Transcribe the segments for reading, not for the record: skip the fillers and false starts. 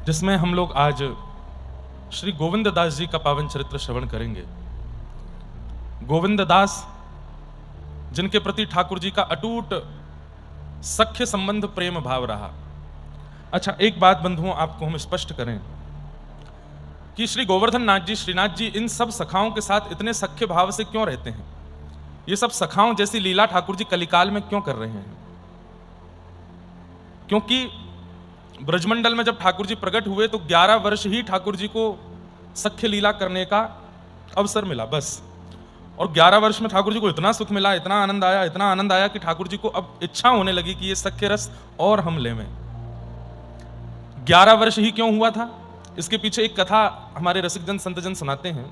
जिसमें हम लोग आज श्री गोविंद दास जी का पावन चरित्र श्रवण करेंगे। गोविंद दास जिनके प्रति ठाकुर जी का अटूट सख्य संबंध प्रेम भाव रहा। अच्छा, एक बात बंधुओं आपको हम स्पष्ट करें कि श्री गोवर्धन नाथ जी, श्रीनाथ जी इन सब सखाओं के साथ इतने सख्य भाव से क्यों रहते हैं? ये सब सखाओं जैसी लीला ठाकुर जी कलिकाल में क्यों कर रहे हैं? क्योंकि ब्रजमंडल में जब ठाकुर जी प्रकट हुए तो 11 वर्ष ही ठाकुर जी को सख्य लीला करने का अवसर मिला, बस। और 11 वर्ष में ठाकुर जी को इतना सुख मिला, इतना आनंद आया कि ठाकुर जी को अब इच्छा होने लगी कि ये सख्य रस और हम लें। 11 वर्ष ही क्यों हुआ था? इसके पीछे एक कथा हमारे रसिकजन संतजन सुनाते हैं।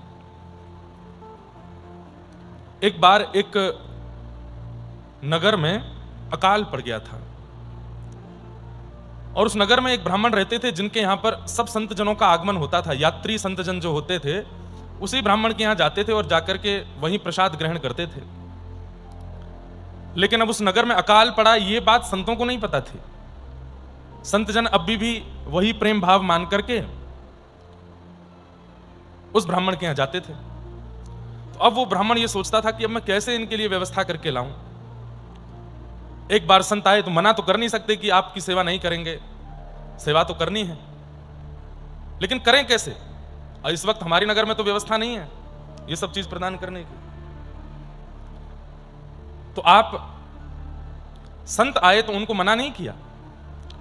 एक बार एक नगर में अकाल पड़ गया था और उस नगर में एक ब्राह्मण रहते थे जिनके यहां पर सब संतजनों का आगमन होता था। यात्री संतजन जो होते थे उसी ब्राह्मण के यहां जाते थे और जाकर के वहीं प्रसाद ग्रहण करते थे। लेकिन अब उस नगर में अकाल पड़ा, ये बात संतों को नहीं पता थी। संतजन अब भी वही प्रेम भाव मान करके उस ब्राह्मण के यहां जाते थे। तो अब वो ब्राह्मण ये सोचता था कि अब मैं कैसे इनके लिए व्यवस्था करके लाऊं। एक बार संत आए तो मना तो कर नहीं सकते कि आपकी सेवा नहीं करेंगे, सेवा तो करनी है, लेकिन करें कैसे? और इस वक्त हमारी नगर में तो व्यवस्था नहीं है ये सब चीज प्रदान करने की। तो आप संत आए तो उनको मना नहीं किया।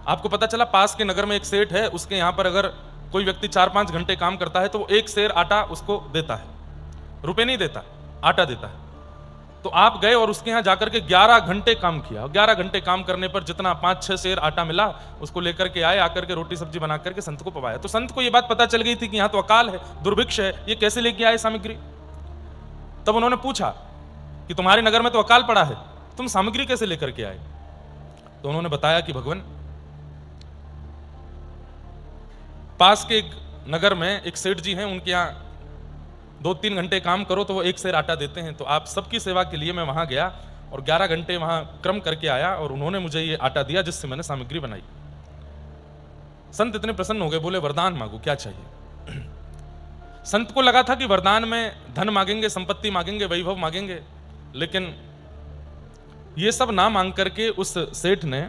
आपको पता चला पास के नगर में एक सेठ है, उसके यहां पर अगर कोई व्यक्ति 4-5 घंटे काम करता है तो वो 1 सेर आटा उसको देता है, रुपए नहीं देता, आटा देता है। तो आप गए और उसके यहां जाकर के 11 घंटे काम किया। 11 घंटे काम करने पर जितना 5-6 सेर आटा मिला उसको लेकर के आए, आकर के रोटी सब्जी बना करके संत को पवाया। तो संत को यह बात पता चल गई थी कि यहां तो अकाल है, दुर्भिक्ष है, ये कैसे लेके आए सामग्री। तब उन्होंने पूछा कि तुम्हारे नगर में तो अकाल पड़ा है, तुम सामग्री कैसे लेकर के आए? तो उन्होंने बताया कि भगवान, पास के एक नगर में एक सेठ जी हैं, उनके यहाँ 2-3 घंटे काम करो तो वो 1 सेर आटा देते हैं। तो आप सबकी सेवा के लिए मैं वहां गया और 11 घंटे वहां क्रम करके आया और उन्होंने मुझे ये आटा दिया जिससे मैंने सामग्री बनाई। संत इतने प्रसन्न हो गए, बोले वरदान मांगो, क्या चाहिए? संत को लगा था कि वरदान में धन मांगेंगे, संपत्ति मांगेंगे, वैभव मांगेंगे, लेकिन ये सब ना मांग करके उस सेठ ने,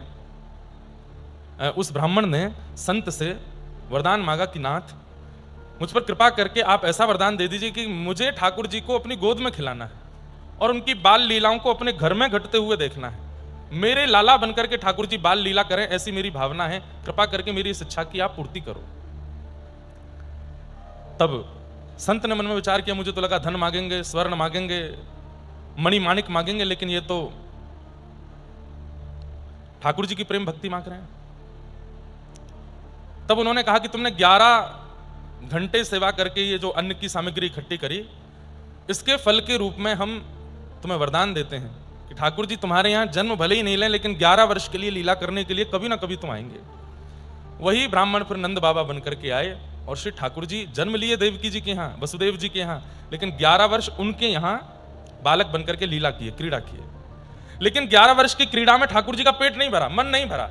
उस ब्राह्मण ने संत से वरदान मांगा कि नाथ, मुझ पर कृपा करके आप ऐसा वरदान दे दीजिए कि मुझे ठाकुर जी को अपनी गोद में खिलाना है और उनकी बाल लीलाओं को अपने घर में घटते हुए देखना है। मेरे लाला बनकर के ठाकुर जी बाल लीला करें, ऐसी मेरी भावना है। कृपा करके मेरी इस इच्छा की आप पूर्ति करो। तब संत ने मन में विचार किया, मुझे तो लगा धन मांगेंगे, स्वर्ण मांगेंगे, मणि माणिक मांगेंगे, लेकिन ये तो ठाकुर जी की प्रेम भक्ति मांग रहे हैं। तब उन्होंने कहा कि तुमने 11 घंटे सेवा करके ये जो अन्न की सामग्री इकट्ठी करी, इसके फल के रूप में हम तुम्हें वरदान देते हैं कि ठाकुर जी तुम्हारे यहाँ जन्म भले ही नहीं लें, लेकिन 11 वर्ष के लिए लीला करने के लिए कभी ना कभी तुम आएंगे। वही ब्राह्मण फिर नंद बाबा बनकर के आए और श्री ठाकुर जी जन्म लिए देवकी जी के यहाँ, वसुदेव जी के यहाँ, लेकिन 11 वर्ष उनके यहाँ बालक बनकर के लीला किए, क्रीड़ा किए। लेकिन 11 वर्ष की क्रीड़ा में ठाकुर जी का पेट नहीं भरा, मन नहीं भरा।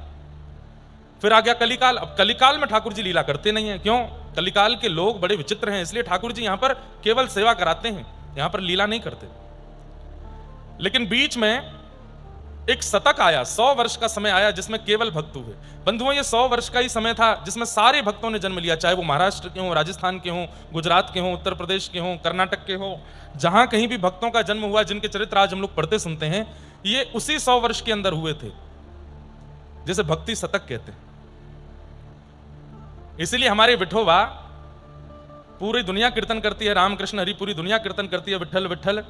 फिर आ गया कलिकाल। अब कलिकाल में ठाकुर जी लीला करते नहीं है। क्यों? कलिकाल के लोग बड़े विचित्र हैं, इसलिए ठाकुर जी यहां पर केवल सेवा कराते हैं, यहां पर लीला नहीं करते। लेकिन बीच में एक शतक आया, 100 वर्ष का समय आया जिसमें केवल भक्त हुए। बंधुओं, ये 100 वर्ष का ही समय था जिसमें सारे भक्तों ने जन्म लिया, चाहे वो महाराष्ट्र के हों, राजस्थान के हों, गुजरात के हों, उत्तर प्रदेश के हों, कर्नाटक के हों, जहां कहीं भी भक्तों का जन्म हुआ, जिनके चरित्र आज हम लोग पढ़ते सुनते हैं, ये उसी 100 वर्ष के अंदर हुए थे, जिसे भक्ति शतक कहते हैं। इसीलिए हमारे विठोबा पूरी दुनिया कीर्तन करती है, रामकृष्ण हरि पूरी दुनिया कीर्तन करती है विठल विठल,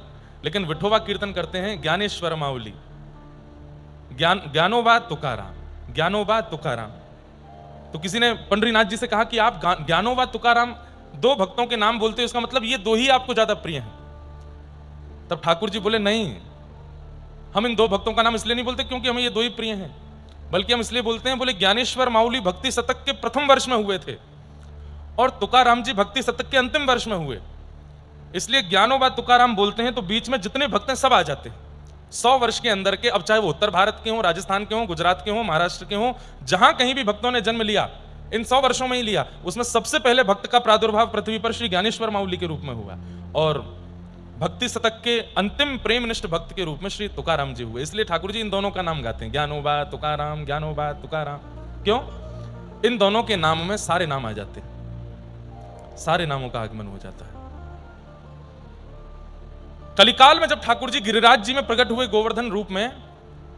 लेकिन विठोबा कीर्तन करते हैं ज्ञानेश्वर माउली, ज्ञानोबा तुकाराम, ज्ञानोबा तुकाराम। तो किसी ने पंडरीनाथ जी से कहा कि आप ज्ञानोबा तुकाराम 2 भक्तों के नाम बोलते हैं, उसका मतलब ये 2 ही आपको ज्यादा प्रिय हैं। तब ठाकुर जी बोले नहीं, हम इन 2 भक्तों का नाम इसलिए नहीं बोलते क्योंकि हमें ये 2 ही प्रिय हैं, बल्कि हम इसलिए बोलते हैं, बोले ज्ञानेश्वर माउली भक्ति शतक के प्रथम वर्ष में हुए थे और तुकाराम जी भक्ति शतक के अंतिम वर्ष में हुए, इसलिए ज्ञानोबा तुकाराम बोलते हैं। तो बीच में जितने भक्त हैं सब आ जाते हैं 100 वर्ष के अंदर के। अब चाहे वो उत्तर भारत के हों, राजस्थान के हों, गुजरात के हों, महाराष्ट्र के हों, जहां कहीं भी भक्तों ने जन्म लिया, इन 100 वर्षों में ही लिया। उसमें सबसे पहले भक्त का प्रादुर्भाव पृथ्वी पर श्री ज्ञानेश्वर माऊली के रूप में हुआ और भक्ति शतक के अंतिम प्रेमनिष्ठ भक्त के रूप में श्री तुकाराम जी हुए। इसलिए ठाकुर जी इन दोनों का नाम गाते हैं, ज्ञानोबा तुकाराम, ज्ञानोबा तुकाराम। क्यों? इन दोनों के नाम में सारे नाम आ जाते हैं, सारे नामों का आगमन हो जाता है। कलिकाल में जब ठाकुर जी गिरिराज जी में प्रकट हुए गोवर्धन रूप में,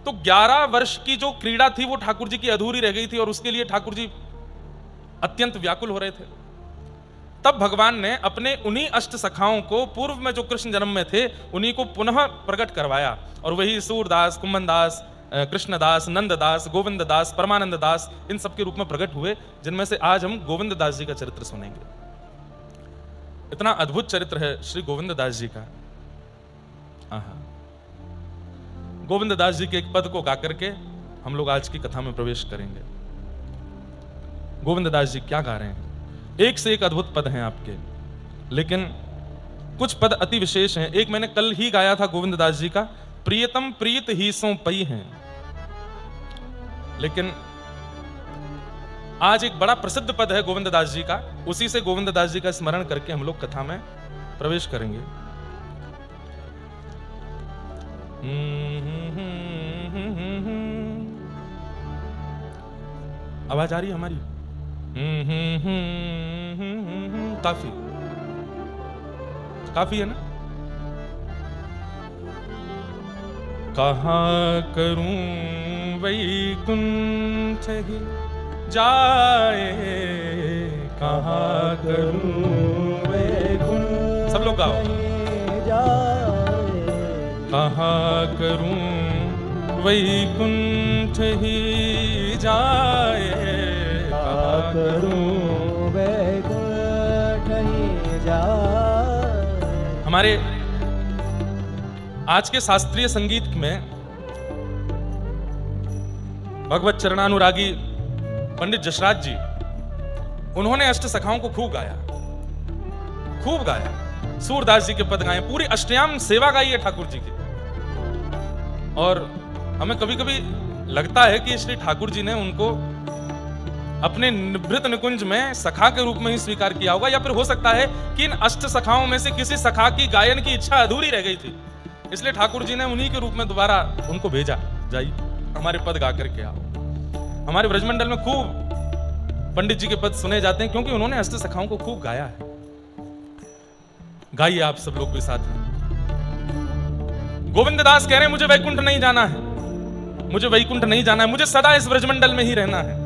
तो 11 वर्ष की जो क्रीड़ा थी वो ठाकुर जी की अधूरी रह गई थी और उसके लिए ठाकुर जी अत्यंत व्याकुल हो रहे थे। तब भगवान ने अपने उन्हीं अष्ट सखाओं को, पूर्व में जो कृष्ण जन्म में थे, उन्हीं को पुनः प्रकट करवाया और वही सूरदास, कुंभनदास, कृष्णदास, नंददास, गोविंददास, परमानंद दास, इन सब के रूप में प्रकट हुए, जिनमें से आज हम गोविंददास जी का चरित्र सुनेंगे। इतना अद्भुत चरित्र है श्री गोविंददास जी का। गोविंददास जी के एक पद को गा करके हम लोग आज की कथा में प्रवेश करेंगे। गोविंददास जी क्या गा रहे हैं? एक से एक अद्भुत पद हैं आपके, लेकिन कुछ पद अति विशेष हैं। एक मैंने कल ही गाया था गोविंददास जी का, प्रियतम प्रीत ही सो पई हैं, लेकिन आज एक बड़ा प्रसिद्ध पद है गोविंददास जी का, उसी से गोविंददास जी का स्मरण करके हम लोग कथा में प्रवेश करेंगे। आवाज आ रही है हमारी? काफी है ना? कहाँ करूं वैकुंठ ही जाए, कहाँ करूं वैकुंठ, सब लोग गाओ। कहाँ करूं वैकुंठ ही जाए, कहाँ करूं वैकुंठ ही जाए। हमारे आज के शास्त्रीय संगीत में भगवत चरणानुरागी पंडित जसराज जी, उन्होंने अष्ट सखाओं को खूब गाया, खूब गाया। सूरदास जी के पद गाए, पूरी अष्टयाम सेवा गाई है ठाकुर जी की। और हमें कभी कभी लगता है कि श्री ठाकुर जी ने उनको अपने निभृत निकुंज में सखा के रूप में ही स्वीकार किया होगा, या फिर हो सकता है कि इन अष्ट सखाओं में से किसी सखा की गायन की इच्छा अधूरी रह गई थी, इसलिए ठाकुर जी ने उन्हीं के रूप में दोबारा उनको भेजा, जाइए हमारे पद गा करके आओ। हमारे ब्रजमंडल में खूब पंडित जी के पद सुने जाते हैं, क्योंकि उन्होंने अष्ट सखाओं को खूब गाया है। गाइए आप सब लोग भी साथ में। गोविंददास कह रहे हैं मुझे वैकुंठ नहीं जाना है, मुझे वैकुंठ नहीं जाना है, मुझे सदा इस ब्रजमंडल में ही रहना है।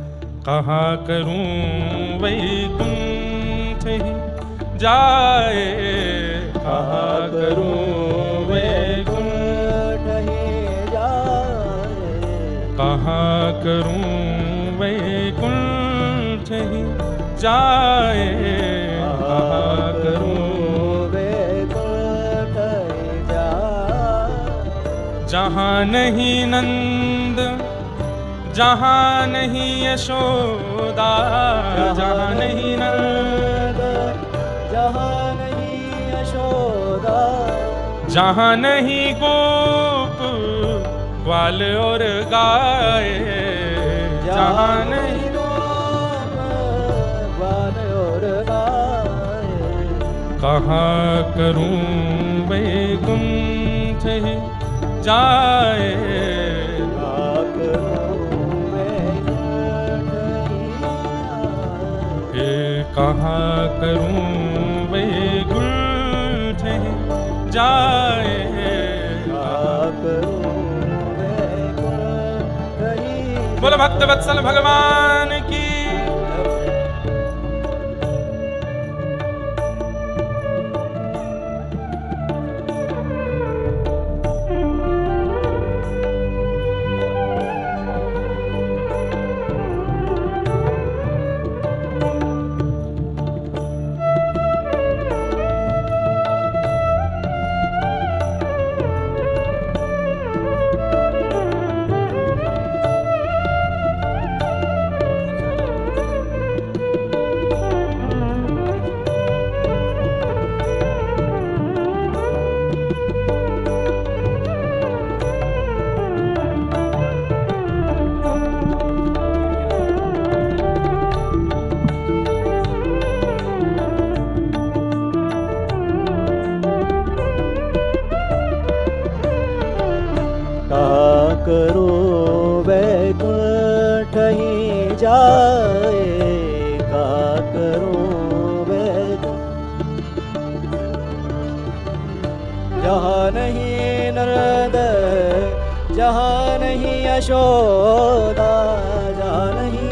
कहाँ करूं वैकुंठ ही जाए, कहाँ करूं वैकुंठ ही जाए, कहाँ करूं वैकुंठ ही जाए, कहाँ करूं जहाँ नहीं नंद, जहाँ नहीं यशोदा, जहाँ नहीं नंद, जहाँ नहीं यशोदा, जहाँ नहीं गोप ग्वाल और गाय, जहाँ नहीं गोप ग्वाल और गाय, कहाँ करूं वैकुंठ ही जाए, कहाँ करूं वैकुंठ ही जाए, बोलो भक्त वत्सल भगवान की। यशोदा जानही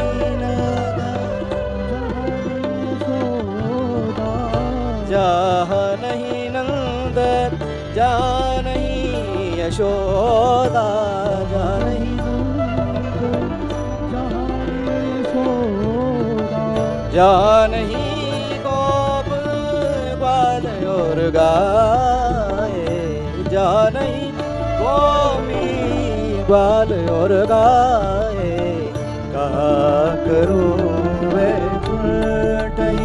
जानही नंद जानही यशोदा जानही जानही गोप ग्वाल और गाए जानही गोपी ग्वाल और गाए कहा करूं मैं उल्टी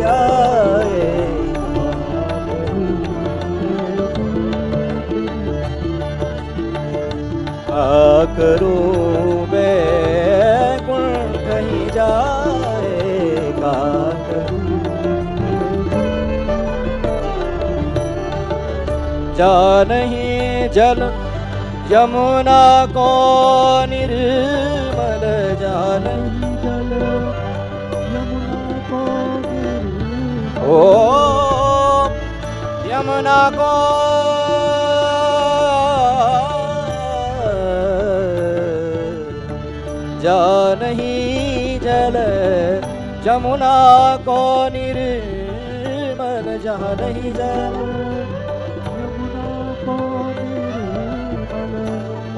जाए करूं बैकुंठ कहीं जाएगा जानही जल यमुना को निर्मल जानही जल यमुना को ओ यमुना को जानही जल यमुना को निर्मल जानही जल यमुना को निर्मल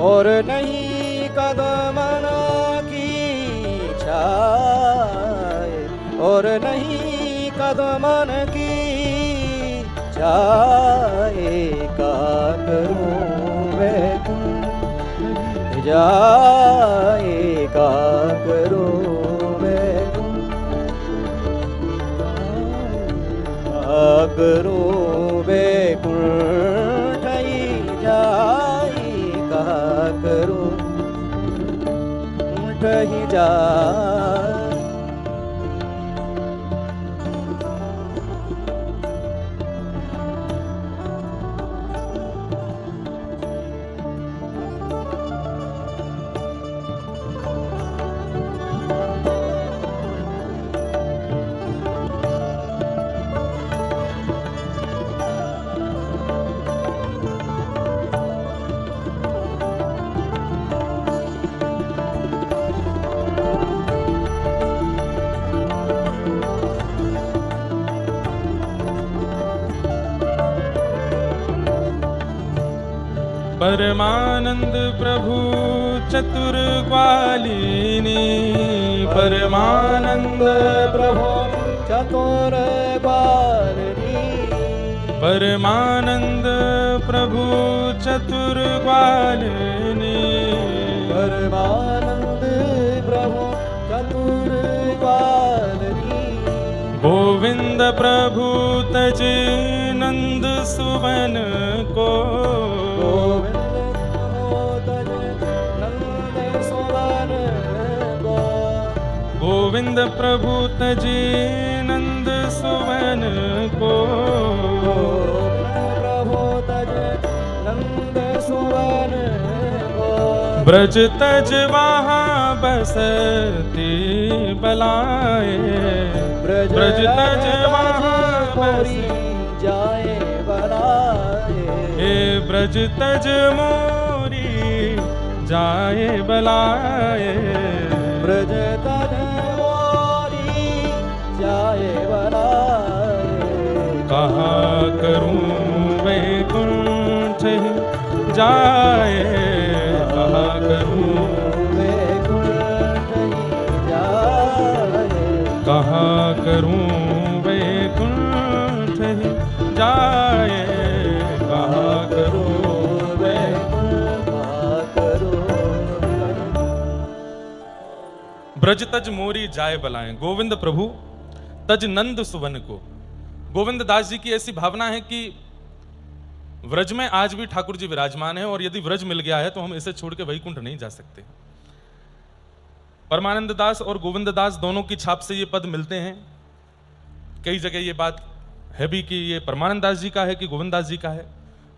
और नहीं कदमन की छाए और नहीं कदमन की छाए का करूं वैकुंठ जाए का करूं करूं वैकुंठ जाए का करूं ही जाए परमानंद प्रभु चतुर ग्वालिनी परमानंद प्रभु चतुर ग्वालिनी परमानंद प्रभु चतुर ग्वालिनी परमानंद प्रभु चतुर ग्वालिनी गोविंद प्रभु तज नंद सुवन को गोविंद प्रभु तजे नंद सुवन को प्रभु तजे नंद सुवन को ब्रज तज वहाँ बसती बलाए ब्रज तज वहाँ बसी जाए बलाए हे ब्रज तज मोरी जाए बलाए ब्रज तज मोरी जाए बलाए कहा करूं वैकुंठ जाए कहा करूं वैकुंठ जाए कहा करूं वैकुंठ जाए कहा करूं ब्रज तज मोरी जाए बलाएं गोविंद प्रभु तज नंद सुवन को। गोविंद दास जी की ऐसी भावना है कि व्रज में आज भी ठाकुर जी विराजमान है और यदि व्रज मिल गया है तो हम इसे छोड़ के वैकुंठ नहीं जा सकते। परमानंद दास और गोविंद दास दोनों की छाप से ये पद मिलते हैं। कई जगह ये बात है भी कि ये परमानंद दास जी का है कि गोविंद दास जी का है,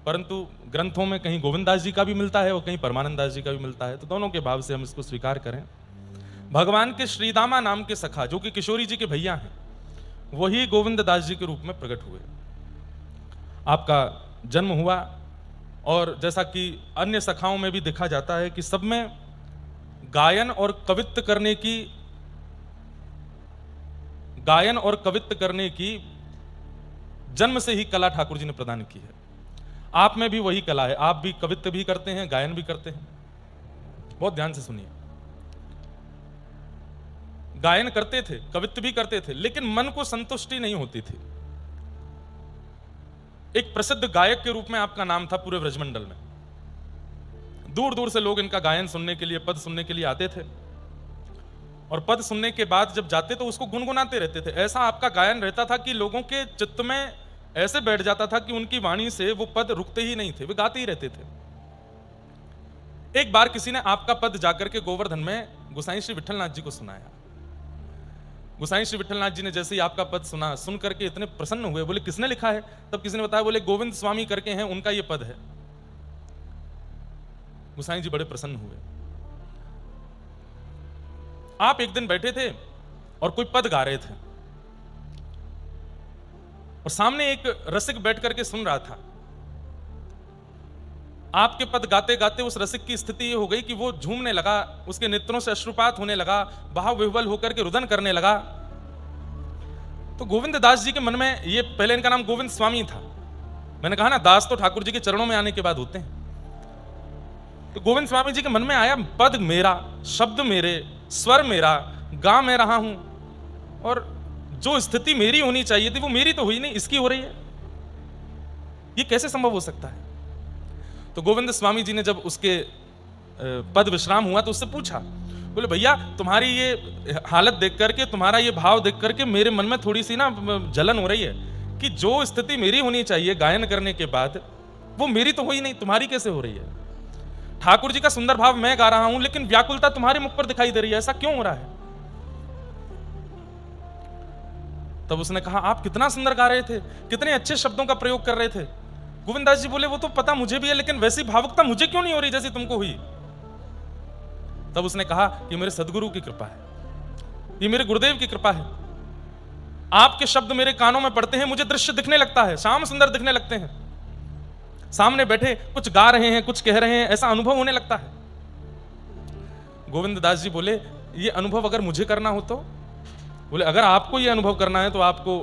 परंतु ग्रंथों में कहीं गोविंद दास जी का भी मिलता है और कहीं परमानंद दास जी का भी मिलता है, तो दोनों के भाव से हम इसको स्वीकार करें। भगवान के श्रीदामा नाम के सखा जो कि किशोरी जी के भैया हैं, वही गोविंद दास जी के रूप में प्रकट हुए। आपका जन्म हुआ और जैसा कि अन्य सखाओं में भी देखा जाता है कि सब में गायन और कवित्व करने की जन्म से ही कला ठाकुर जी ने प्रदान की है। आप में भी वही कला है, आप भी कवित्व भी करते हैं, गायन भी करते हैं। बहुत ध्यान से सुनिए, गायन करते थे, कवित्व भी करते थे, लेकिन मन को संतुष्टि नहीं होती थी। एक प्रसिद्ध गायक के रूप में आपका नाम था पूरे ब्रजमंडल में। दूर दूर से लोग इनका गायन सुनने के लिए, पद सुनने के लिए आते थे, और पद सुनने के बाद जब जाते तो उसको गुनगुनाते रहते थे। ऐसा आपका गायन रहता था कि लोगों के चित्त में ऐसे बैठ जाता था कि उनकी वाणी से वो पद रुकते ही नहीं थे, वे गाते ही रहते थे। एक बार किसी ने आपका पद जाकर के गोवर्धन में गोसाई श्री विठलनाथ जी को सुनाया। गोसाई श्री विठलनाथ जी ने जैसे ही आपका पद सुना, सुन करके इतने प्रसन्न हुए, बोले किसने लिखा है? तब किसी ने बताया, बोले गोविंद स्वामी करके हैं, उनका ये पद है। गोसाई जी बड़े प्रसन्न हुए। आप एक दिन बैठे थे और कोई पद गा रहे थे, और सामने एक रसिक बैठ करके सुन रहा था। आपके पद गाते गाते उस रसिक की स्थिति ये हो गई कि वो झूमने लगा, उसके नेत्रों से अश्रुपात होने लगा, भाव विह्वल होकर के रुदन करने लगा। तो गोविंद दास जी के मन में, ये पहले इनका नाम गोविंद स्वामी था, मैंने कहा ना दास तो ठाकुर जी के चरणों में आने के बाद होते हैं। तो गोविंद स्वामी जी के मन में आया, पद मेरा, शब्द मेरे, स्वर मेरा, गा मैं रहा हूं, और जो स्थिति मेरी होनी चाहिए थी वो मेरी तो हुई नहीं, इसकी हो रही है। ये कैसे संभव हो सकता है? तो गोविंद स्वामी जी ने जब उसके पद विश्राम हुआ तो उससे पूछा, बोले भैया तुम्हारी ये हालत देख करके, तुम्हारा ये भाव देख करके मेरे मन में थोड़ी सी ना जलन हो रही है कि जो स्थिति मेरी होनी चाहिए गायन करने के बाद, वो मेरी तो हुई नहीं, तुम्हारी कैसे हो रही है? ठाकुर जी का सुंदर भाव मैं गा रहा हूं, लेकिन व्याकुलता तुम्हारे मुख पर दिखाई दे रही है, ऐसा क्यों हो रहा है? तब उसने कहा, आप कितना सुंदर गा रहे थे, कितने अच्छे शब्दों का प्रयोग कर रहे थे। गोविंदास जी बोले, वो तो पता मुझे भी है, लेकिन वैसी भावुकता मुझे क्यों नहीं हो रही जैसी तुमको हुई? तब उसने कहा कि मेरे सदगुरु की कृपा है, ये मेरे गुरुदेव की कृपा है। आपके शब्द मेरे कानों में पड़ते हैं, मुझे दृश्य दिखने लगता है, श्याम सुंदर दिखने लगते हैं, सामने बैठे कुछ गा रहे हैं, कुछ कह रहे हैं, ऐसा अनुभव होने लगता है। गोविंद दास जी बोले, ये अनुभव अगर मुझे करना हो तो? बोले, अगर आपको ये अनुभव करना है तो आपको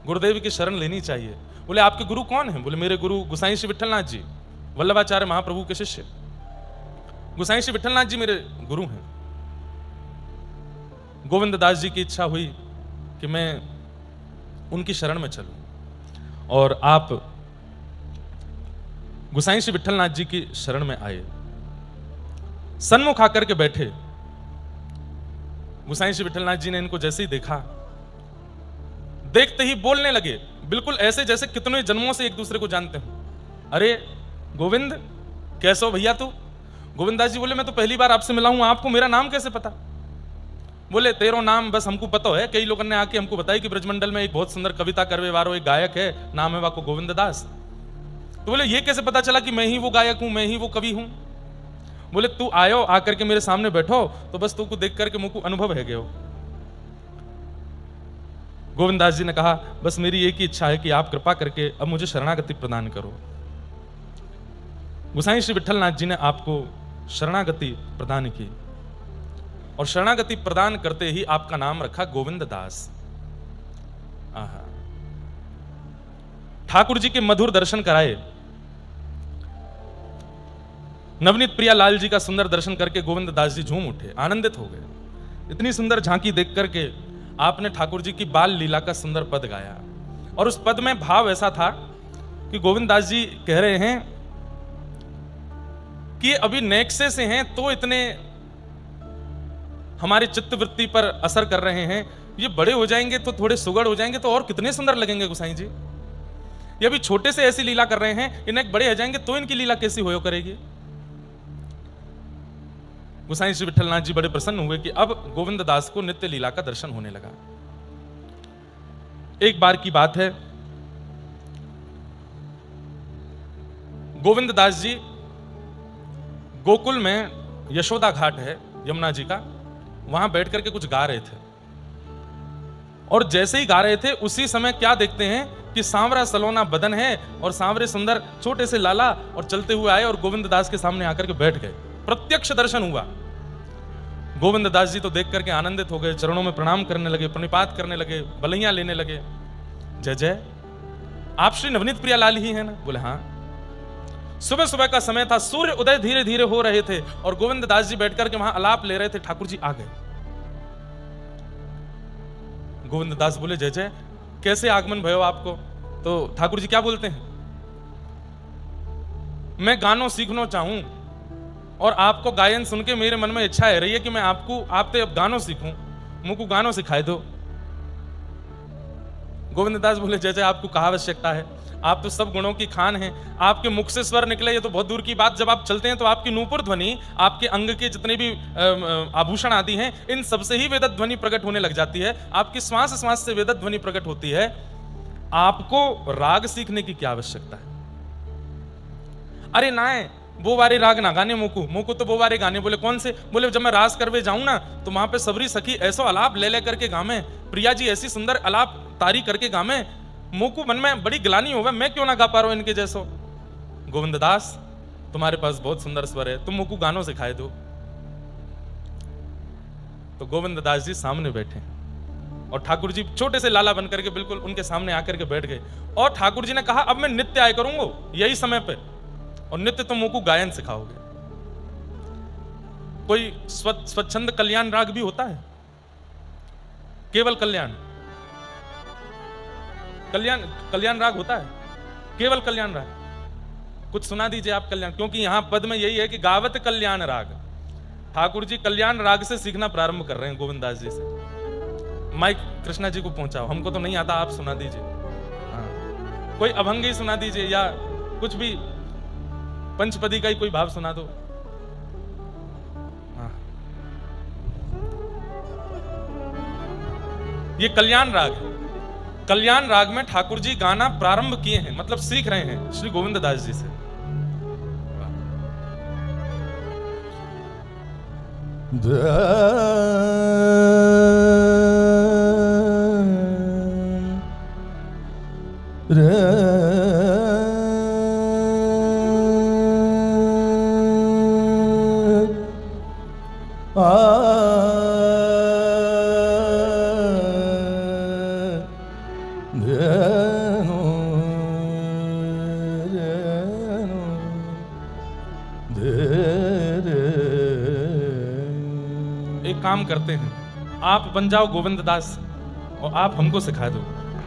गुरुदेव की शरण लेनी चाहिए। बोले, आपके गुरु कौन हैं? बोले, मेरे गुरु गोसाई श्री विठलनाथ जी, वल्लभाचार्य महाप्रभु के शिष्य। गोसाई श्री विठलनाथ जी मेरे गुरु हैं। गोविंद दास जी की इच्छा हुई कि मैं उनकी शरण में चलूं, और आप गोसाई श्री विठलनाथ जी की शरण में आए, सन्मुख आकर के बैठे। गोसाई श्री विठलनाथ जी ने इनको जैसे ही देखा, देखते ही बोलने लगे, बिल्कुल ऐसे जैसे कितने जन्मों से एक दूसरे को जानते हो। अरे गोविंद, कैसे हो भैया तू? गोविंदास जी बोले, मैं तो पहली बार आपसे मिला हूं, आपको मेरा नाम कैसे पता? बोले, तेरो नाम बस हमको पता है, कई लोगों ने आके हमको बताया कि ब्रजमंडल में एक बहुत सुंदर कविता करवे वालो एक गायक है, नाम है वाको गोविंद दास। तो बोले, ये कैसे पता चला कि मैं ही वो गायक हूं, मैं ही वो कवि हूं? बोले, तू आयो, आकर के मेरे सामने बैठो, तो बस तुमको देख करके मुझको अनुभव है गयो। गोविंदास जी ने कहा, बस मेरी एक ही इच्छा है कि आप कृपा करके अब मुझे शरणागति प्रदान करो। गोसाई श्री विठलनाथ जी ने आपको शरणागति प्रदान की, और शरणागति प्रदान करते ही आपका नाम रखा गोविंद दास। आहा, ठाकुर जी के मधुर दर्शन कराए। नवनीत प्रिया लाल जी का सुंदर दर्शन करके गोविंद दास जी झूम उठे, आनंदित हो गए। इतनी सुंदर झांकी देख करके आपने ठाकुर जी की बाल लीला का सुंदर पद गाया, और उस पद में भाव ऐसा था कि गोविंद दास जी कह रहे हैं कि अभी नेक्से से हैं तो इतने हमारे चित्तवृत्ति पर असर कर रहे हैं, ये बड़े हो जाएंगे तो थोड़े सुगड़ हो जाएंगे तो और कितने सुंदर लगेंगे गोसाई जी। ये अभी छोटे से ऐसी लीला कर रहे हैं, इन्हें बड़े हो जाएंगे तो इनकी लीला कैसी होयो करेगी। गोसाई श्री विठलनाथ जी बड़े प्रसन्न हुए कि अब गोविंद दास को नित्य लीला का दर्शन होने लगा। एक बार की बात है, गोविंद दास जी गोकुल में, यशोदा घाट है यमुना जी का, वहां बैठ करके कुछ गा रहे थे, और जैसे ही गा रहे थे उसी समय क्या देखते हैं कि सांवरा सलोना बदन है और सांवरे सुंदर छोटे से लाला और चलते हुए आए और गोविंद दास के सामने आकर के बैठ गए। प्रत्यक्ष दर्शन हुआ। गोविंद दास जी तो देख करके आनंदित हो गए, चरणों में प्रणाम करने लगे, प्रणिपात करने लगे, बलैया लेने लगे। जय जय, आप श्री नवनीत प्रियालाल ही हैं ना? बोले हाँ। सुबह सुबह का समय था, सूर्य उदय धीरे धीरे हो रहे थे और गोविंद दास जी बैठकर के वहां आलाप ले रहे थे। ठाकुर जी आ गए। गोविंद दास बोले जय जय, कैसे आगमन भयो आपको? तो ठाकुर जी क्या बोलते हैं, मैं गानों सीखना चाहूं और आपको गायन सुन के मेरे मन में इच्छा है रही है कि मैं आपसे अब गानों सीखूं, मुझको गानों सिखाए दो। गोविंद दास बोले जय जय, आपको कहाँ आवश्यकता है, आप तो सब गुणों की खान हैं, आपके मुख से स्वर निकले ये तो बहुत दूर की बात, जब आप चलते हैं तो आपकी नूपुर ध्वनि, आपके अंग के जितने भी आभूषण आदि हैं, इन सबसे ही वेद ध्वनि प्रकट होने लग जाती है, आपकी श्वास श्वास से वेद ध्वनि प्रकट होती है, आपको राग सीखने की क्या आवश्यकता है? अरे ना, वो वारे राग ना गाने मोकू तो वो वारे गाने। बोले कौन से? बोले जब मैं रास करवे जाऊं ना तो वहां पे सबरी सखी ऐसो अलाप ले करके गामे, प्रिया जी ऐसी सुंदर अलाप तारी करके गामे, मोकू मन में बड़ी गिलानी होवे, मैं क्यों ना गा पा रहा हूं इनके जैसो। गोविंद दास, तुम्हारे पास बहुत सुंदर स्वर है, तुम मोकू गानों सिखाए दो। तो गोविंद दास जी सामने बैठे और ठाकुर जी छोटे से लाला बनकर के बिल्कुल उनके सामने आकर के बैठ गए और ठाकुर जी ने कहा अब मैं नित्य आया करूंगा यही समय पे, और नित्य तुम मोकू गायन सिखाओगे। कोई स्वच्छंद कल्याण राग भी होता है, केवल कल्याण राग होता है, केवल कल्याण राग। कुछ सुना दीजिए आप कल्याण, क्योंकि यहां पद में यही है कि गावत कल्याण राग। ठाकुर जी कल्याण राग से सीखना प्रारंभ कर रहे हैं गोविंद दास जी से। माइक कृष्णा जी को पहुंचाओ, हमको तो नहीं आता, आप सुना दीजिए। हाँ, कोई अभंगी सुना दीजिए या कुछ भी पंचपदी का ही कोई भाव सुना दो। हाँ, ये कल्याण राग है। कल्याण राग में ठाकुर जी गाना प्रारंभ किए हैं, मतलब सीख रहे हैं श्री गोविंद दास जी से। एक काम करते हैं, आप बन जाओ गोविंद दास और आप हमको सिखा दो,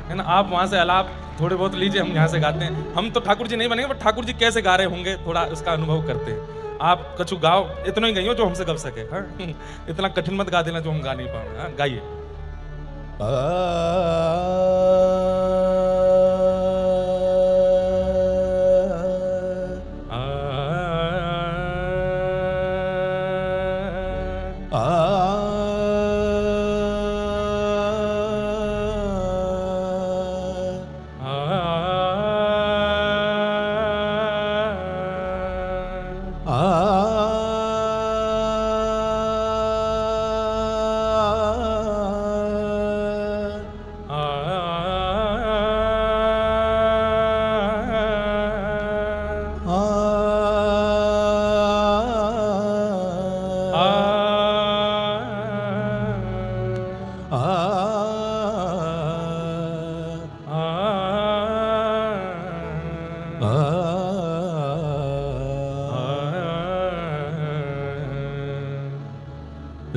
है ना? आप वहां से आलाप थोड़े बहुत लीजिए, हम यहाँ से गाते हैं। हम तो ठाकुर जी नहीं बनेंगे, पर ठाकुर जी कैसे गा रहे होंगे थोड़ा उसका अनुभव करते हैं। आप कछु गाओ, इतना ही गाइयो जो हमसे गा सके। हाँ? इतना कठिन मत गा देना जो हम गा नहीं पाए। हाँ, गाइए।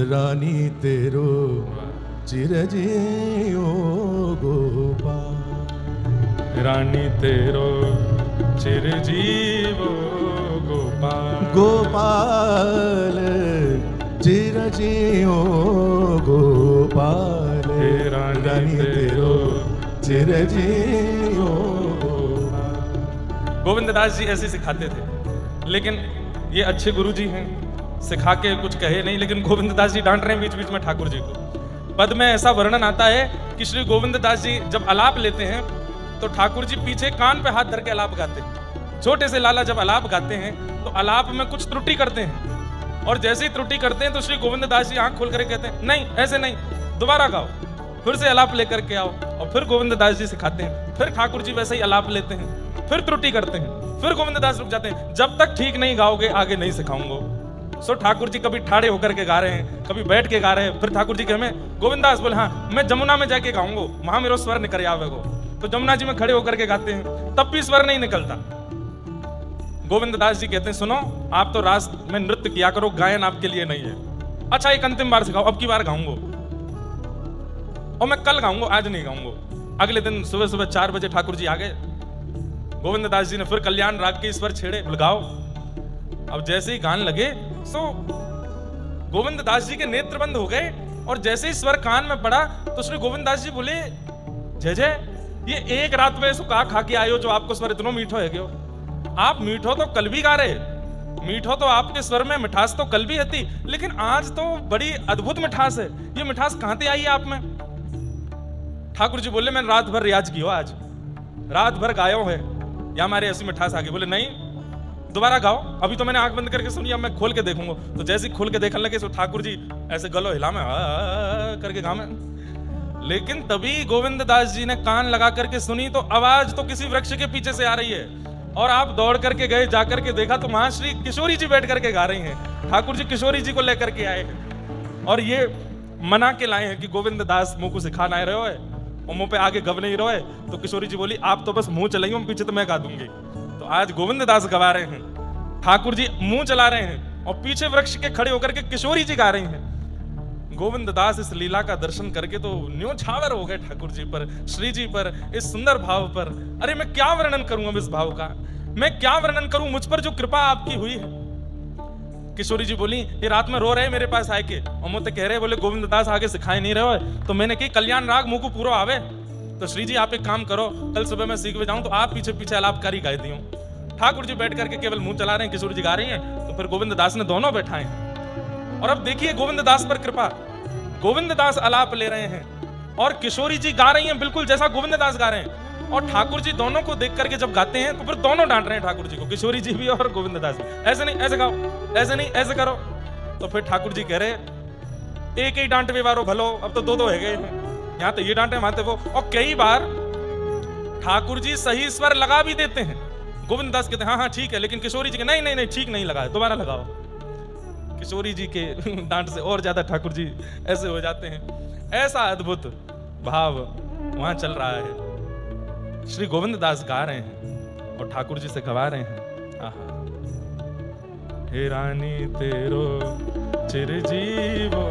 रानी तेरो चिरजियो गोपाल, रानी तेरो चिरजीवो गोपाल, गोपाल चिरजियो गोपाल, रानी तेरो चिरजियो गोपाल। गोविंद दास जी ऐसे सिखाते थे, लेकिन ये अच्छे गुरु जी हैं, सिखा के कुछ कहे नहीं, लेकिन गोविंद दास जी डांट रहे हैं बीच बीच में ठाकुर जी को। पद में ऐसा वर्णन आता है कि श्री गोविंद दास जी जब आलाप लेते हैं तो ठाकुर जी पीछे कान पे हाथ धर के आलाप गाते हैं। छोटे से लाला जब आलाप गाते हैं तो आलाप में कुछ त्रुटि करते हैं, और जैसे ही त्रुटि करते हैं तो श्री गोविंद दास जी आंख खोल कर कहते हैं नहीं ऐसे नहीं, दोबारा गाओ, फिर से आलाप लेकर के आओ। और फिर गोविंद दास जी सिखाते हैं, फिर ठाकुर जी वैसे ही आलाप लेते हैं, फिर त्रुटि करते हैं, फिर गोविंद दास रुक जाते हैं, जब तक ठीक नहीं गाओगे आगे नहीं सिखाऊंगा। सो ठाकुर जी कभी ठाड़े होकर के गा रहे हैं, कभी बैठ के गा रहे हैं। फिर ठाकुर जी के हमें गोविंदास बोले, हाँ मैं जमुना में जाके गाऊंगा, वहां मेरा स्वर निकल आवेगो। तो जमुना जी में खड़े होकर के गाते हैं, तब भी स्वर नहीं निकलता। गोविंददास जी कहते हैं, सुनो आप तो रास में नृत्य किया करो, गायन आपके लिए नहीं है। अच्छा एक अंतिम बार सिखाओ, अब की बार गाऊंगा, और मैं कल गाऊंगा, आज नहीं गाऊंगा। अगले दिन सुबह सुबह 4 बजे ठाकुर जी आ गए। गोविंददास जी ने फिर कल्याण राग के स्वर छेड़े, गाओ। अब जैसे ही गान लगे सो गोविंददास जी के नेत्र बंद हो गए, और जैसे ही स्वर कान में पड़ा तो श्री गोविंददास जी बोले, जय जय, ये एक रात में सुखा खा के आयो जो आपको स्वर इतना मीठो है क्यों? आप मीठो तो कल भी गा रहे, मीठो तो आपके स्वर में मिठास तो कल भी थी, लेकिन आज तो बड़ी अद्भुत मिठास है। ये मिठास कहां से आई है आप में? ठाकुर जी बोले, मैंने रात भर रियाज किया, आज रात भर गायो है, या हमारे ऐसी मिठास आ गई। बोले नहीं, दोबारा गाओ। अभी तो मैंने आंख बंद करके सुनी, अब मैं खोल के देखूंगा। तो जैसे ही खोल के देखने लगे तो ठाकुर जी ऐसे गलो हिला में करके गा में। लेकिन तभी गोविंददास जी ने कान लगा करके सुनी तो आवाज तो किसी वृक्ष के पीछे से आ रही है, और आप दौड़ करके गए, जाकर के देखा तो वहां श्री किशोरी जी बैठ करके गा रही हैं। ठाकुर जी किशोरी जी को लेकर के आए हैं, और ये मना के लाए हैं कि गोविंददास मुंह को सिखाना रहे हो है, और मुंह पे आगे गव नहीं रहो है। तो किशोरी जी बोली, आप तो बस मुंह चलाइए, पीछे तो मैं गा दूंगी। तो आज गोविंददास गवा रहे हैं, ठाकुर जी मुंह चला रहे हैं, और पीछे वृक्ष के खड़े होकर के किशोरी जी गा रही हैं। गोविंददास इस लीला का दर्शन करके तो न्योछावर हो गए ठाकुर जी पर, श्री जी पर, इस सुंदर भाव पर। अरे मैं क्या वर्णन करूं अब इस भाव का, मैं क्या वर्णन करूं, मुझ पर जो कृपा आपकी हुई है। किशोरी जी बोली, ये रात में रो रहे मेरे पास आए के, और मुझे कह रहे, बोले गोविंददास आगे सिखाए नहीं रहे हो। तो मैंने कही कल्याण राग मुंह को पूरा आवे, तो श्री जी आप एक काम करो, कल सुबह मैं सीख जाऊं तो आप पीछे पीछे अलापकारी गाई दियो। ठाकुर जी बैठ करके केवल मुंह चला रहे हैं, किशोरी जी गा रही हैं। तो फिर गोविंददास ने दोनों बैठाए, और अब देखिए गोविंददास पर कृपा। गोविंददास आलाप ले रहे हैं और किशोरी जी गा रही हैं बिल्कुल जैसा गोविंददास गा रहे हैं। और ठाकुर जी दोनों को देख करके जब गाते हैं तो फिर दोनों डांट रहे हैं ठाकुर जी को, किशोरी जी भी और गोविंददास भी। ऐसे नहीं, ऐसे गाओ, ऐसे नहीं, ऐसे करो। तो फिर ठाकुर जी कह रहे, एक ही डांट व्यवहारो भलो, अब तो दो है गए हैं, यहाँ तो ये डांटे वहां वो। और कई बार ठाकुर जी सही स्वर लगा भी देते हैं, गोविंददास कहते हैं हाँ हाँ ठीक है, लेकिन किशोरी जी के नहीं नहीं नहीं ठीक नहीं लगा, दोबारा लगाओ। किशोरी जी के डांट से और ज्यादा ठाकुर जी ऐसे हो जाते हैं। ऐसा अद्भुत भाव वहां चल रहा है। श्री गोविंददास गा रहे हैं और ठाकुर जी से गवा रहे हैं, आहा, हे रानी तेरो चिरजीवो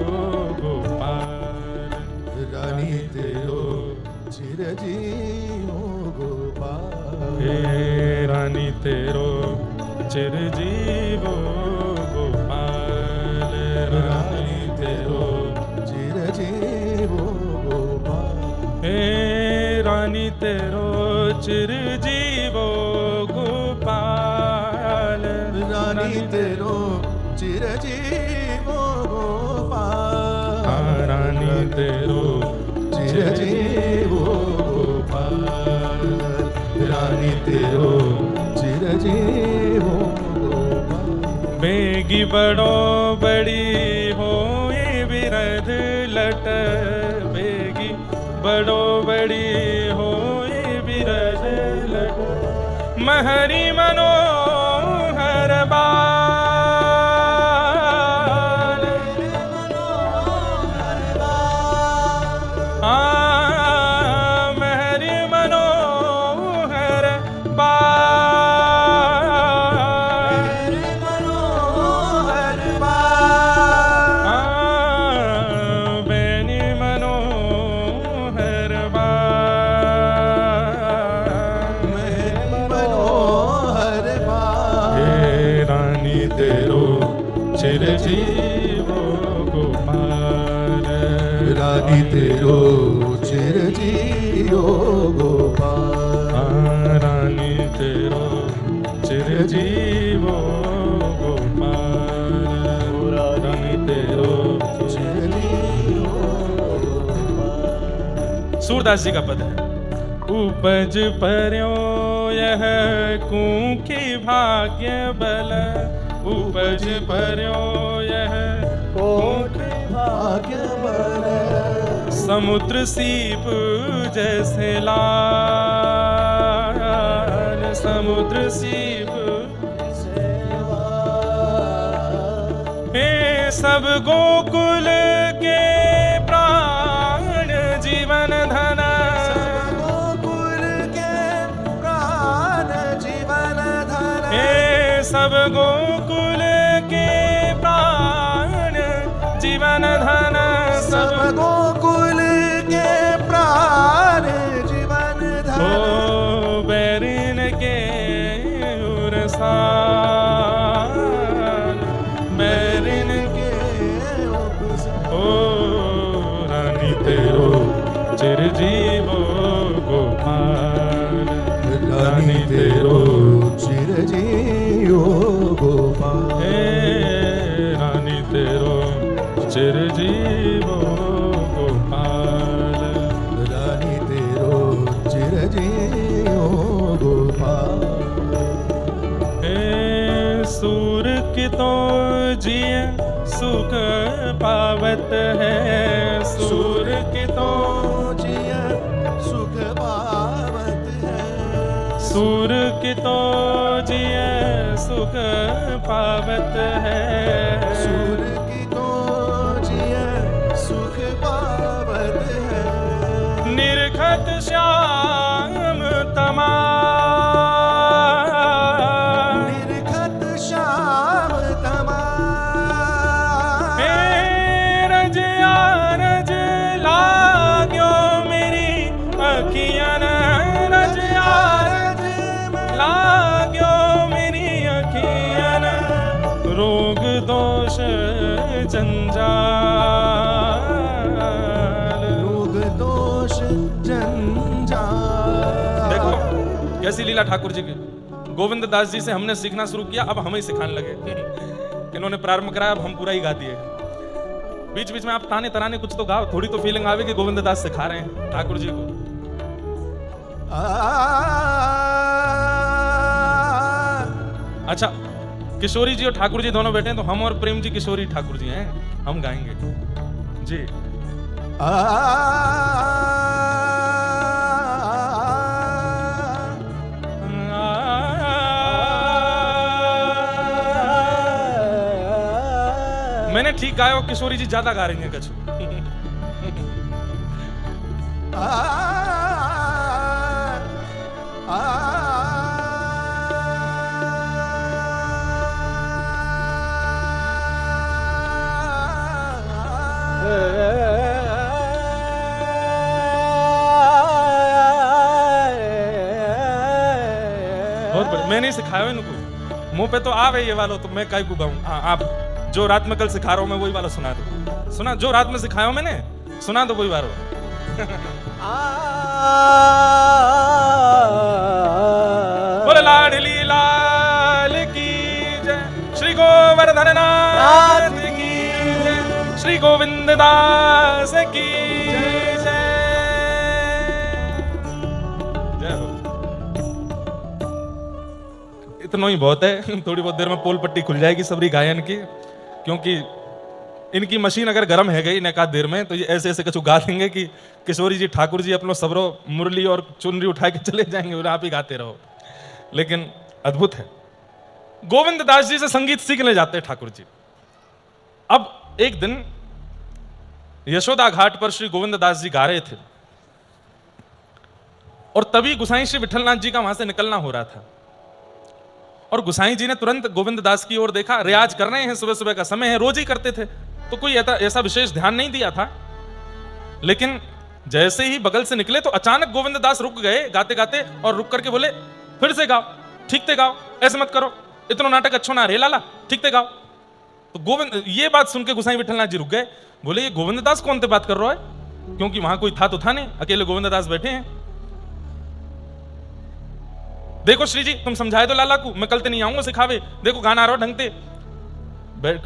गोपाल, रानी तेरो चिरजीवो गोपाल, हे रानी तेरो चिरजीवो गोपाल, रानी तेरो चिरजीवो गोपाल, हे रानी तेरो चिरजीवो गोपाल, रानी तेरो चिरजीवो गोपाल, रानी तेरो चिरजीवो गोपाल, रानी तेरो चिरजीवो गोपाल। बेगी बड़ो बड़ी हो ये विरध लट, बेगी बड़ो बड़ी हो ये विरध लट, महरी मनोहर बाल, महरी मनोहर बाल, बेनी मनोहर मनोहर बाल, हे रानी तेरो चिरजीवो गोपाल, रानी तेरो चिरजीवो गोपाल, रानी तेरो चिरजीवो गोपाल, रानी तेरो चिरजीवो गोपाल। सूरदास जी का पद है, उपज पर्यो यह कूखी भाग्य बल, उपज पर्यो यह कूखी भाग्य बल, समुद्र सीप जैसे लाल, समुद्र सीप सब गोकुल के प्राण जीवन धन, गोकुल के प्राण जीवन धन, हे सब गोकुल के प्राण जीवन धन, सब गोकुल के प्राण जीवन धन, ओ बैरिन के उरसान, बैरिन के उपसान, ओ रानी तेरो चिरजीवो गोपाल, रानी तेरो चिरजीवो गोपाल, हे रानी तेरो चिरजीवो गोपाल, रानी तेरो चिरजीवो गोपाल, हे सूर की तो जिय सुख पावत है, सूर की तो जिय सुख पावत है, सूर की तो जिय सुख पावत है, सूर की तो जिय सुख पावत है, निर्खत श्याम तमाम, निर्खत श्याम तमाम, हे रज आरज लाग्यो मेरी अखियन, रज आरज लाग्यो मेरी अखियन, रोग दोष जंजाल, रोग दोष जंजाल। देखो कैसी लीला ठाकुर जी की। गोविंद दास जी से हमने सीखना शुरू किया, अब हमें सिखाने लगे। इन्होंने प्रारंभ कराया, अब हम पूरा ही गा दिए। बीच बीच में आप ताने तराने कुछ तो गाओ, थोड़ी तो फीलिंग आवे कि गोविंद दास सिखा रहे हैं ठाकुर जी को। अच्छा, किशोरी जी और ठाकुर जी दोनों बैठे हैं, तो हम और प्रेम जी किशोरी ठाकुर जी हैं, हम गाएंगे जी। मैंने ठीक गाया, और किशोरी जी ज्यादा गा रही हैं कछु। बहुत बढ़िया, मैं नहीं सिखाया इनको, मुंह पे तो आवे ये वाला, तो मैं काहे को गाऊं। हाँ, आप जो रात में कल सिखा रहा हूं मैं वही वाला सुना दो। सुना जो रात में सिखाया हूं मैंने, सुना दो वही वाला। बोले लाडली लाल की जय, श्री गोवर्धन नाथ की जय, श्री गोविंद दास की जय। जय हो। इतना ही बहुत है, थोड़ी बहुत देर में पोल पट्टी खुल जाएगी सबरी गायन की, क्योंकि इनकी मशीन अगर गर्म है गई एक आध देर में, तो ये ऐसे ऐसे कछु गा देंगे कि किशोरी जी ठाकुर जी अपनो सबरो मुरली और चुनरी उठा के चले जाएंगे और आप ही गाते रहो। लेकिन अद्भुत है। गोविंद दास जी से संगीत सीखने जाते हैं ठाकुर जी। अब एक दिन यशोदा घाट पर श्री गोविंद दास जी गा रहे थे, और तभी गुसाई श्री विठलनाथ जी का वहां से निकलना हो रहा था, और गुसाई जी ने तुरंत गोविंद दास की ओर देखा। रियाज कर रहे हैं, सुबह सुबह का समय है, रोज ही करते थे, तो कोई ऐसा विशेष ध्यान नहीं दिया था। लेकिन जैसे ही बगल से निकले तो अचानक गोविंद दास रुक गए गाते गाते, और रुक करके बोले, फिर से गाओ, ठीक से गाओ, ऐसे मत करो, इतना नाटक अच्छो ना रे लाला, ठीक से गाओ। तो गोविंद, ये बात सुन के गुसाई विठलनाथ जी रुक गए, बोले ये गोविंद दास कौन से बात कर रहा है, क्योंकि वहां कोई था तो था नहीं, अकेले गोविंद दास बैठे हैं। देखो श्री जी, तुम समझाए तो लाला को, मैं कल तो नहीं आऊंगा सिखावे, देखो गाना आ रहा ढंग से।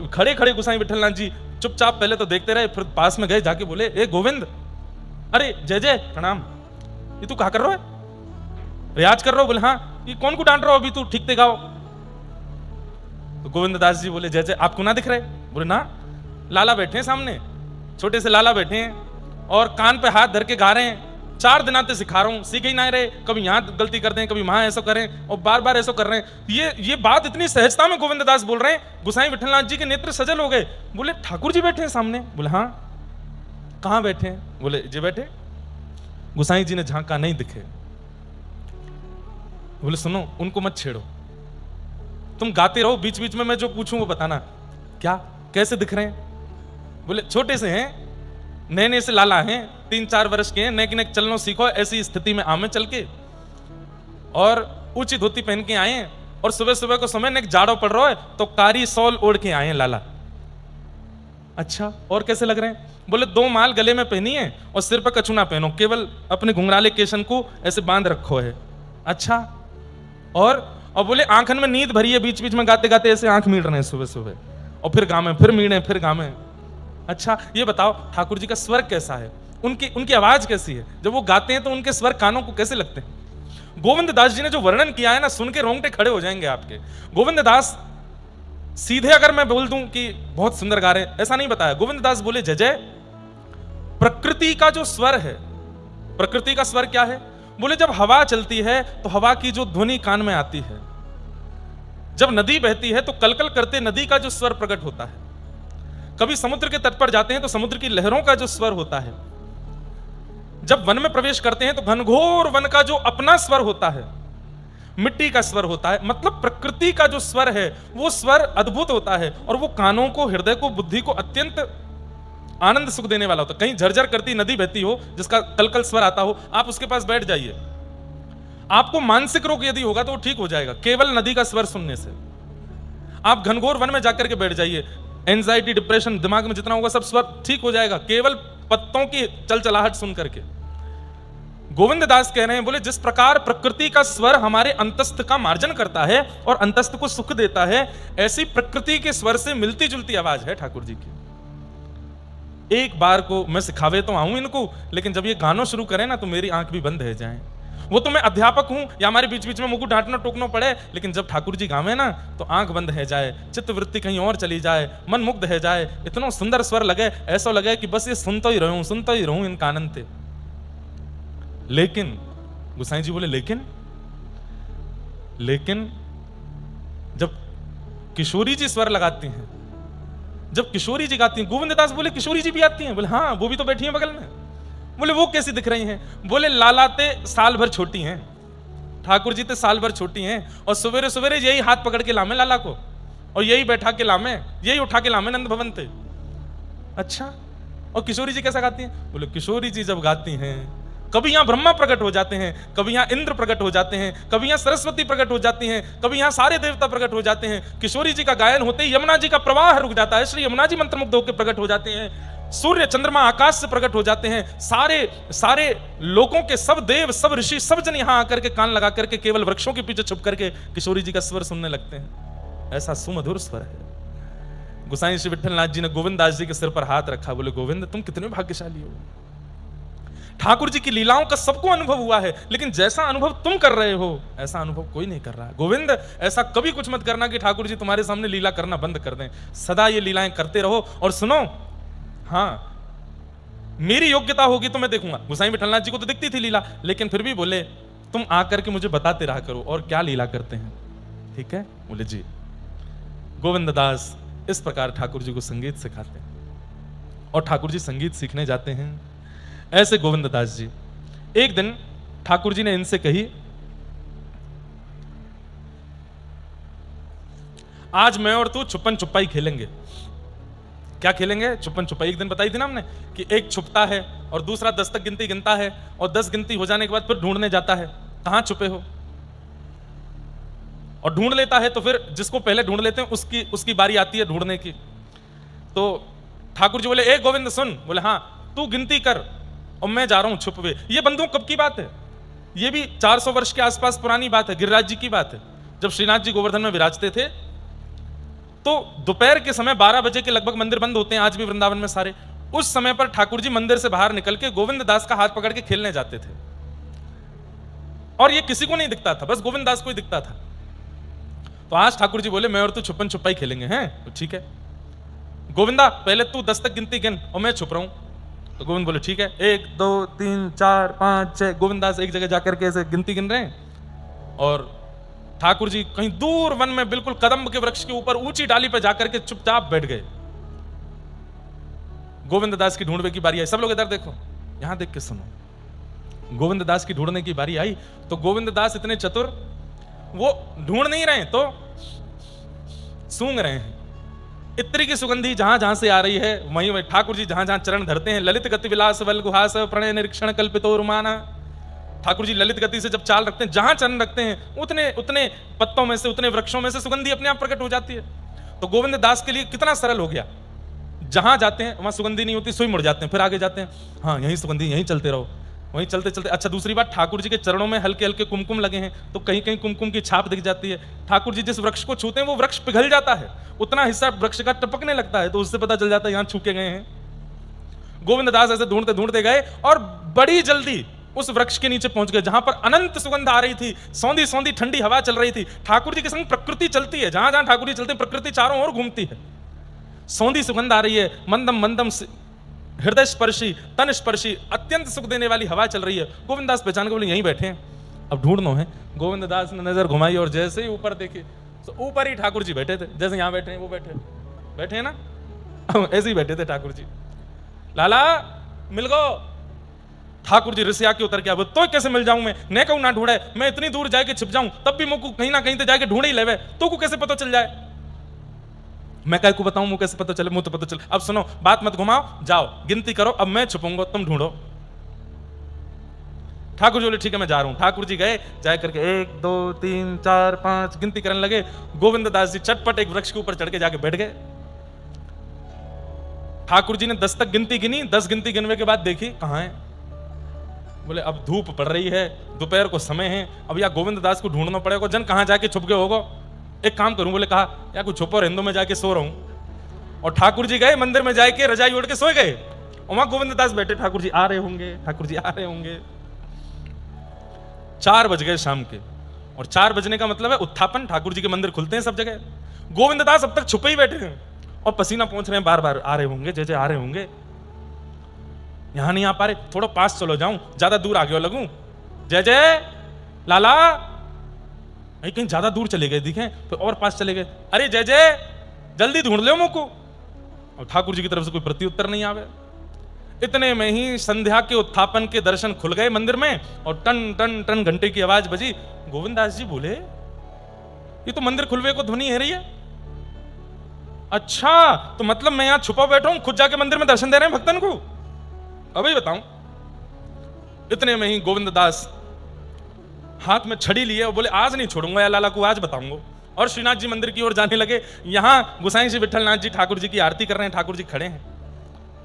खड़े खड़े गुसाई विठलनाथ जी चुपचाप पहले तो देखते रहे, फिर पास में गए, जाके बोले, ए गोविंद, अरे जय जय, प्रणाम, ये तू क्या कर रहा है, रियाज कर रहा हो? बोले हाँ। ये कौन को डांट रहा हो अभी, तू ठीक से गाओ। तो गोविंद दास जी बोले, जय जय, आपको ना दिख रहे? बोले ना, लाला बैठे हैं सामने, छोटे से लाला बैठे हैं और कान पे हाथ धर के गा रहे हैं, 4 दिन आते सिखा रहा हूं, सीखे ही ना रहे, कभी यहां गलती कर दें, कभी वहां ऐसा करें और बार बार ऐसा कर रहे हैं। ये बात इतनी सहजता में गोविंद दास बोल रहे हैं, गोसाई विठलनाथ जी के नेत्र सजल हो गए। बोले ठाकुर जी बैठे हैं सामने? बोले हाँ। कहां बैठे हैं? बोले जी बैठे। गोसाई जी ने झांका, नहीं दिखे। बोले सुनो, उनको मत छेड़ो, तुम गाते रहो, बीच बीच में मैं जो पूछूं वो बताना। क्या, कैसे दिख रहे हैं? बोले छोटे से हैं, नए नए से लाला हैं, 3-4 वर्ष के हैं, नेक नेक चलनो सीखो, ऐसी स्थिति में आमे चल के, और ऊंची धोती पहन के आए हैं, और सुबह सुबह को समय नेक जाड़ो पड़ रहा है तो कारी सॉल ओढ़ के आए हैं लाला। अच्छा, और कैसे लग रहे हैं? बोले 2 माल गले में पहनी है और सिर पर कछू ना पहनो, केवल अपने घुंघराले केशन को ऐसे बांध रखो है। अच्छा, और बोले आंखन में नींद भरी है, बीच बीच में गाते गाते ऐसे आंख मीड़ रहे हैं सुबह सुबह, और फिर गामे, फिर मीड़े, फिर गामे। अच्छा, ये बताओ ठाकुर जी का स्वर कैसा है, उनकी आवाज कैसी है? जब वो गाते हैं तो उनके स्वर कानों को कैसे लगते हैं? गोविंद दास जी ने जो वर्णन किया है ना, सुन के रोंगटे खड़े हो जाएंगे आपके। गोविंद दास सीधे अगर मैं बोल दूं कि बहुत सुंदर गा रहे हैं, ऐसा नहीं बताया। गोविंद दास बोले जय जय, प्रकृति का जो स्वर है, प्रकृति का स्वर क्या है? बोले जब हवा चलती है तो हवा की जो ध्वनि कान में आती है, जब नदी बहती है तो कलकल करते नदी का जो स्वर प्रकट होता है, कभी समुद्र के तट पर जाते हैं तो समुद्र की लहरों का जो स्वर होता है, जब वन में प्रवेश करते हैं तो घनघोर वन का जो अपना स्वर होता है, मिट्टी का स्वर होता है। मतलब प्रकृति का जो स्वर है वो स्वर अद्भुत होता है, और वो कानों को, हृदय को, बुद्धि को अत्यंत आनंद सुख देने वाला होता है। कहीं झरझर करती नदी बहती हो जिसका कलकल स्वर आता हो, आप उसके पास बैठ जाइए, आपको मानसिक रोग यदि होगा तो वो ठीक हो जाएगा केवल नदी का स्वर सुनने से। आप घनघोर वन में जाकर के बैठ जाइए, एंजाइटी, डिप्रेशन, दिमाग में जितना होगा सब स्वर ठीक हो जाएगा केवल पत्तों की चलचलाहट सुन करके। गोविंद दास कह रहे हैं, बोले जिस प्रकार प्रकृति का स्वर हमारे अंतस्थ का मार्जन करता है और अंतस्थ को सुख देता है, ऐसी प्रकृति के स्वर से मिलती जुलती आवाज है ठाकुर जी की। एक बार को मैं सिखावे तो आऊं इनको, लेकिन जब ये गानों शुरू करें ना तो मेरी आंख भी बंद है जाए। वो तो मैं अध्यापक हूं या हमारे बीच बीच में मुझको डांटना टोकना पड़े, लेकिन जब ठाकुर जी गावे ना तो आंख बंद है जाए, चित्त वृत्ति कहीं और चली जाए, मन मुग्ध है जाए, इतना सुंदर स्वर लगे, ऐसा लगे कि बस ये सुनता ही रहूं इनका आनंद थे। लेकिन गोसाई जी बोले लेकिन जब किशोरी जी स्वर लगाती हैं, जब किशोरी जी गाती हैं, गोविंद दास बोले किशोरी जी भी आती हैं? बोले हाँ, वो भी तो बैठी हैं बगल में। बोले वो कैसी दिख रही हैं? बोले लालाते साल भर छोटी हैं, ठाकुर जी ते साल भर छोटी हैं, और सवेरे सवेरे यही हाथ पकड़ के लामे लाला को, और यही बैठा के लामे, यही उठा के लामे नंद भवन थे। अच्छा, और किशोरी जी कैसा गाती हैं? बोले किशोरी जी जब गाती हैं, कभी यहां ब्रह्मा प्रकट हो जाते हैं, कभी यहां इंद्र प्रकट हो जाते हैं, कभी यहां सरस्वती प्रकट हो जाती हैं, कभी यहां सारे देवता प्रकट हो जाते हैं। किशोरी जी का गायन होते ही यमुना जी का प्रवाह रुक जाता है, श्री यमुना जी मंत्रमुग्ध होकर प्रकट हो जाते हैं, सूर्य चंद्रमा आकाश से प्रकट हो जाते हैं, सारे लोगों के सब देव, सब ऋषि, सब जन यहां आकर के कान लगा करके केवल वृक्षों के पीछे छुप करके किशोरी जी का स्वर सुनने लगते हैं। ऐसा सुमधुर स्वर है। गोसाई श्री विठलनाथ जी ने गोविंद दास जी के सिर पर हाथ रखा, बोले गोविंद तुम कितने भाग्यशाली हो, ठाकुर जी की लीलाओं का सबको अनुभव हुआ है, लेकिन जैसा अनुभव तुम कर रहे हो ऐसा अनुभव कोई नहीं कर रहा। गोविंद ऐसा कभी कुछ मत करना कि ठाकुर जी तुम्हारे सामने लीला करना बंद कर दें, सदा ये लीलाएं करते रहो। और सुनो, हाँ मेरी योग्यता होगी तो मैं देखूंगा। गोसाई विठलनाथ जी को तो दिखती थी लीला, लेकिन फिर भी बोले तुम आकर के मुझे बताते रहा करो और क्या लीला करते हैं, ठीक है? बोले जी। गोविंद दास इस प्रकार ठाकुर जी को संगीत सिखाते हैं, और ठाकुर जी संगीत सीखने जाते हैं। ऐसे गोविंद दास जी एक दिन ठाकुर जी ने इनसे कही, आज मैं और तू छुपन छुपाई खेलेंगे। क्या खेलेंगे? छुपन छुपाई। एक दिन बताई थी ना हमने कि एक छुपता है और दूसरा 10 तक गिनती गिनता है, और 10 गिनती हो जाने के बाद फिर ढूंढने जाता है कहां छुपे हो, और ढूंढ लेता है। तो फिर जिसको पहले ढूंढ लेते हैं उसकी बारी आती है ढूंढने की। तो ठाकुर जी बोले ए गोविंद सुन। बोले हाँ, तू गिनती कर और मैं जा रहा हूं छुपवे। ये बंधुओं कब की बात है? ये भी 400 वर्ष के आसपास पुरानी बात है, गिरिराज जी की बात है। जब श्रीनाथ जी गोवर्धन में विराजते थे तो दोपहर के समय 12 बजे के लगभग मंदिर बंद होते हैं आज भी वृंदावन में सारे। उस समय पर ठाकुर जी मंदिर से बाहर निकल के गोविंद दास का हाथ पकड़ के खेलने जाते थे, और ये किसी को नहीं दिखता था, बस गोविंद दास को ही दिखता था। तो आज ठाकुर जी बोले मैं और तू छुपन छुपाई खेलेंगे हैं? तो ठीक है गोविंदा, पहले तू 10 तक गिनती गिन और मैं छुप रहा हूं। तो गोविंद बोले ठीक है, 1 2 3 4 5 6। गोविंददास एक जगह जाकर के ऐसे गिनती गिन रहे हैं और ठाकुर जी कहीं दूर वन में बिल्कुल कदम्ब के वृक्ष के ऊपर ऊंची डाली पर जाकर के चुपचाप बैठ गए। गोविंददास की ढूंढने की बारी आई। सब लोग इधर देखो, यहां देख के सुनो। गोविंददास की ढूंढने की बारी आई तो गोविंददास इतने चतुर, वो ढूंढ नहीं रहे तो सूंघ रहे हैं। इत्री की सुगंधी जहां जहां से आ रही है वहीं वहीं ठाकुर जी जहां जहां चरण धरते हैं। ललित गति विलास वल गुहास प्रणय निरीक्षण कल्पितो रुमाना। ठाकुर जी ललित गति से जब चाल रखते हैं, जहां चरण रखते हैं उतने उतने पत्तों में से, उतने वृक्षों में से सुगंधी अपने आप प्रकट हो जाती है। तो गोविंद दास के लिए कितना सरल हो गया, जहां जाते हैं वहां सुगंधी नहीं होती, सोई मुड़ जाते हैं, फिर आगे जाते हैं, हाँ यहीं सुगंधी, यहीं चलते रहो, वहीं चलते चलते। अच्छा दूसरी बात, ठाकुर जी के चरणों में हल्के हल्के कुमकुम लगे हैं तो कहीं कहीं कुमकुम की छाप दिख जाती है। ठाकुर जी जिस वृक्ष को छूते हैं वो वृक्ष पिघल जाता है, उतना हिस्सा वृक्ष का टपकने लगता है, तो उससे पता चल जाता है यहां छूके गए हैं। गोविंददास ऐसे ढूंढते ढूंढते गए और बड़ी जल्दी उस वृक्ष के नीचे पहुंच गए जहां पर अनंत सुगंध आ रही थी, सौंधी सौंधी ठंडी हवा चल रही थी। ठाकुर जी के संग प्रकृति चलती है, जहां जहां ठाकुर जी चलते हैं प्रकृति चारों ओर घूमती है। सौंधी सुगंध आ रही है, मंदम मंदम हृदय स्पर्शी, तन स्पर्शी, अत्यंत सुख देने वाली हवा चल रही है। गोविंददास पहचान के बोले यहीं बैठे हैं, अब ढूंढनो है। गोविंददास ने नजर घुमाई और जैसे ही ऊपर देखे तो ऊपर ही ठाकुर जी बैठे थे, जैसे यहां बैठे हैं वो बैठे हैं ना, ऐसे ही बैठे थे ठाकुर जी। लाला मिल गो। ठाकुर जी रिसिया के उतर के अब तो कैसे मिल जाऊं मैं कहूं ना ढूंढे, मैं इतनी दूर जाके छिप जाऊं तब भी मुझको कहीं ना कहीं तो जाके ढूंढ ही लेवे, तो को कैसे पता चल जाए, मैं कह को बताऊं मुझे कैसे पता चले, मुझे तो पता चले। अब सुनो, बात मत घुमाओ, जाओ गिनती करो, अब मैं छुपूंगा तुम ढूंढो। ठाकुर जी बोले ठीक है मैं जा रहा हूं। ठाकुर जी गए, जाए करके 1 2 3 4 5 गिनती करने लगे। गोविंददास जी चटपट एक वृक्ष के ऊपर चढ़ के जाके बैठ गए। ठाकुर जी ने 10 तक गिनती गिनी, 10 गिनती गिनने के बाद देखी कहां है। बोले अब धूप पड़ रही है, दोपहर को समय है, अब या गोविंददास को ढूंढना पड़ेगा, जन कहां जाके छुप गए होगा। एक काम करूं, बोले कहा या कुछ छुपो हिंदू में जाके सो रहा हूं। और ठाकुर जी गए मंदिर में जाके रजाई ओढ़ के सो गए, और वहां गोविंददास बैठे, ठाकुर जी आ रहे होंगे, ठाकुर जी आ रहे होंगे। 4 बज गए शाम के, और 4 बजने का मतलब है उत्थापन, ठाकुर जी के मंदिर खुलते हैं सब जगह। गोविंददास अब तक छुपे ही बैठे हैं और पसीना पहुंच रहे हैं, बार बार आ रहे होंगे, जय जय आ रहे होंगे। यहां नहीं आ पा रहे, थोड़ा पास चलो जाऊं, ज्यादा दूर आ गया लगूं, जय जय लाला, कहीं ज्यादा दूर चले गए दिखे तो और पास चले गए, अरे जय जय जल्दी ढूंढ लो मुझको। और ठाकुर जी की तरफ से कोई प्रत्युत्तर नहीं आवे। इतने में ही संध्या के उत्थापन के दर्शन खुल गए मंदिर में, और टन टन टन घंटे की आवाज बजी। गोविंददास जी बोले ये तो मंदिर खुलवे को ध्वनि है रही है। अच्छा तो मतलब मैं यहां छुपा बैठा हूं, खुद जाके मंदिर में दर्शन दे रहे हैं भक्तन को, अभी बताऊं। इतने में ही गोविंददास हाथ में छड़ी लिए और बोले आज नहीं छोड़ूंगा या लाला को, आज बताऊंगा। और श्रीनाथ जी मंदिर की ओर जाने लगे। यहां गोसाई जी विठलनाथ जी ठाकुर जी की आरती कर रहे हैं, ठाकुर जी खड़े हैं,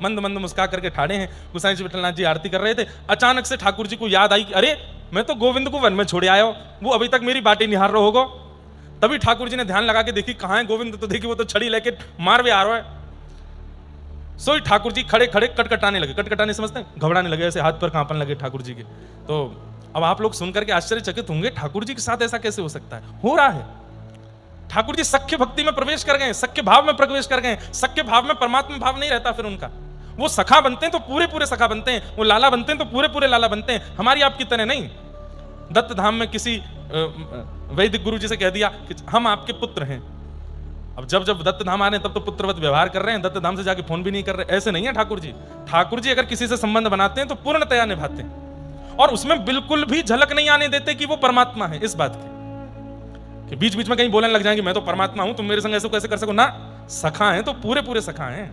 मंद मंद मुस्का करके ठाड़े हैं। गोसाई जी विठलनाथ जी आरती कर रहे थे। अचानक से ठाकुर जी को याद आई कि अरे मैं तो गोविंद को वन में छोड़े आया हूं, वो अभी तक मेरी बाटी निहार रहा होगा। तभी ठाकुर जी ने ध्यान लगा के देखी कहां है गोविंद, तो देखी वो तो छड़ी लेके मार भी आ रहा है। सोई ठाकुर जी खड़े खड़े कटकटाने लगे, कटकटाने समझते हैं, घबराने लगे, ऐसे हाथ पर कांपने लगे ठाकुर जी के। तो अब आप लोग सुनकर के आश्चर्यचकित होंगे, ठाकुर जी के साथ ऐसा कैसे हो सकता है, हो रहा है। ठाकुर जी सख्य भक्ति में प्रवेश कर गए, सख्य भाव में प्रवेश कर गए। सख्य भाव में परमात्मा भाव नहीं रहता फिर उनका, वो सखा बनते हैं तो पूरे पूरे सखा बनते हैं, वो लाला बनते हैं तो पूरे पूरे लाला बनते हैं, हमारी आपकी तरह नहीं। दत्त धाम में किसी वैदिक गुरु जी से कह दिया कि हम आपके पुत्र हैं, अब जब जब दत्त धाम आ रहे हैं तब तो पुत्रवत व्यवहार कर रहे हैं, दत्त धाम से जाके फोन भी नहीं कर रहे, ऐसे नहीं है ठाकुर जी। ठाकुर जी अगर किसी से संबंध बनाते हैं तो पूर्णतया निभाते हैं, और उसमें बिल्कुल भी झलक नहीं आने देते कि वो परमात्मा है। इस बात की कि बीच बीच में कहीं बोलने लग जाएंगे मैं तो परमात्मा हूं, तुम मेरे संग ऐसे कैसे कर सको ना, सखा है तो पूरे पूरे सखा हैं।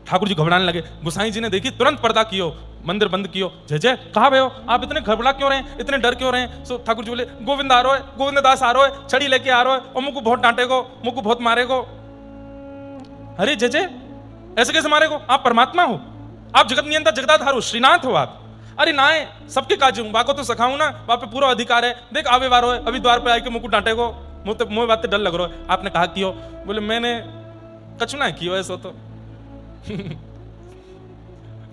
ठाकुर जी घबराने लगे। गोसाई जी ने देखी, तुरंत पर्दा कियो, मंदिर बंद कियो। जय जय कहां भय हो, आप इतने घबरा क्यों रहे हैं, इतने डर क्यों रहे हैं। सो ठाकुर जी बोले गोविंद आ रहा है, गोविंददास आ रहा है, छड़ी लेके आ रहा है, और मुझको बहुत डांटेगो, मुझको बहुत मारेगो। अरे जय जय ऐसे कैसे मारेगो, आप परमात्मा हो, आप जगत नियंता जगदाधार हो, श्रीनाथ हो आप। अरे ना है, सबके काज हूं, बाको तो सखाऊं ना, वहां पे पूरा अधिकार है, देख आवे वार हो, अभी द्वार पे आके मुझको डांटेगो, मुझे बात डर लग रहा है। आपने कहा कियो, बोले मैंने कछु ना कियो ऐसा तो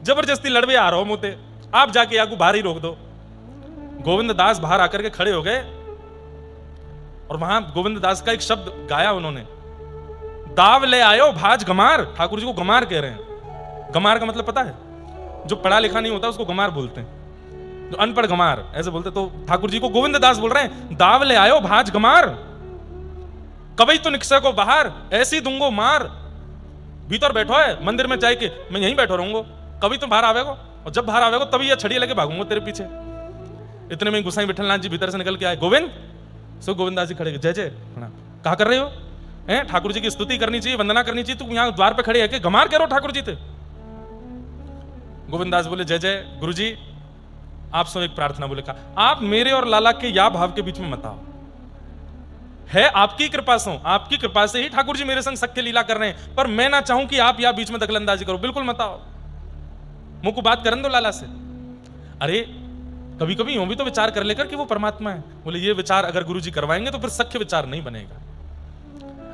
जबरदस्ती लड़वे आ रहा हो मुझे, आप जाके या को बाहर ही रोक दो। गोविंददास बाहर आकर के खड़े हो गए, और वहां गोविंददास का एक शब्द गाया उन्होंने, दाव ले आयो भाज गमार। ठाकुर जी को गमार कह रहे हैं, गमार का मतलब पता है? जो पढ़ा लिखा नहीं होता उसको गमार बोलते हैं, जो अनपढ़ गमार ऐसे बोलते। तो ठाकुर जी को गोविंद दास बोल रहे हैं, दाव ले आयो भाज गमार, कभी तो निकसे को बाहर, ऐसी दूंगो मार। भीतर बैठो है मंदिर में जाके, मैं यहीं बैठो रहूंगा, कभी तुम बाहर आवेगो, और जब बाहर आवेगो तभी ये छड़ी लेके भागूंगा तेरे पीछे। इतने में गोसाई विठलनाथ जी भीतर से निकल के आए। गोविंद, सो गोविंदास जी खड़े, जय जय प्रणाम। कहा कर रहे हो? ठाकुर जी की स्तुति करनी चाहिए, वंदना करनी चाहिए, तू यहाँ द्वार पे खड़े है कि गमार कह रहे हो ठाकुर जी थे? गोविंदास बोले, जय जय गुरु जी, आप सो एक प्रार्थना। बोले, कहा आप मेरे और लाला के या भाव के बीच में मत आओ, है आपकी कृपा से, आपकी कृपा से ही ठाकुर जी मेरे संग सख्य लीला कर रहे हैं, पर मैं ना चाहूं कि आप या बीच में दखलंदाजी करो, बिल्कुल मत आओ, मुंह को बात करन दो लाला से। अरे कभी कभी यूं भी तो विचार कर लेकर कि वो परमात्मा है। बोले, ये विचार अगर गुरु जी करवाएंगे तो फिर सख्य विचार नहीं बनेगा।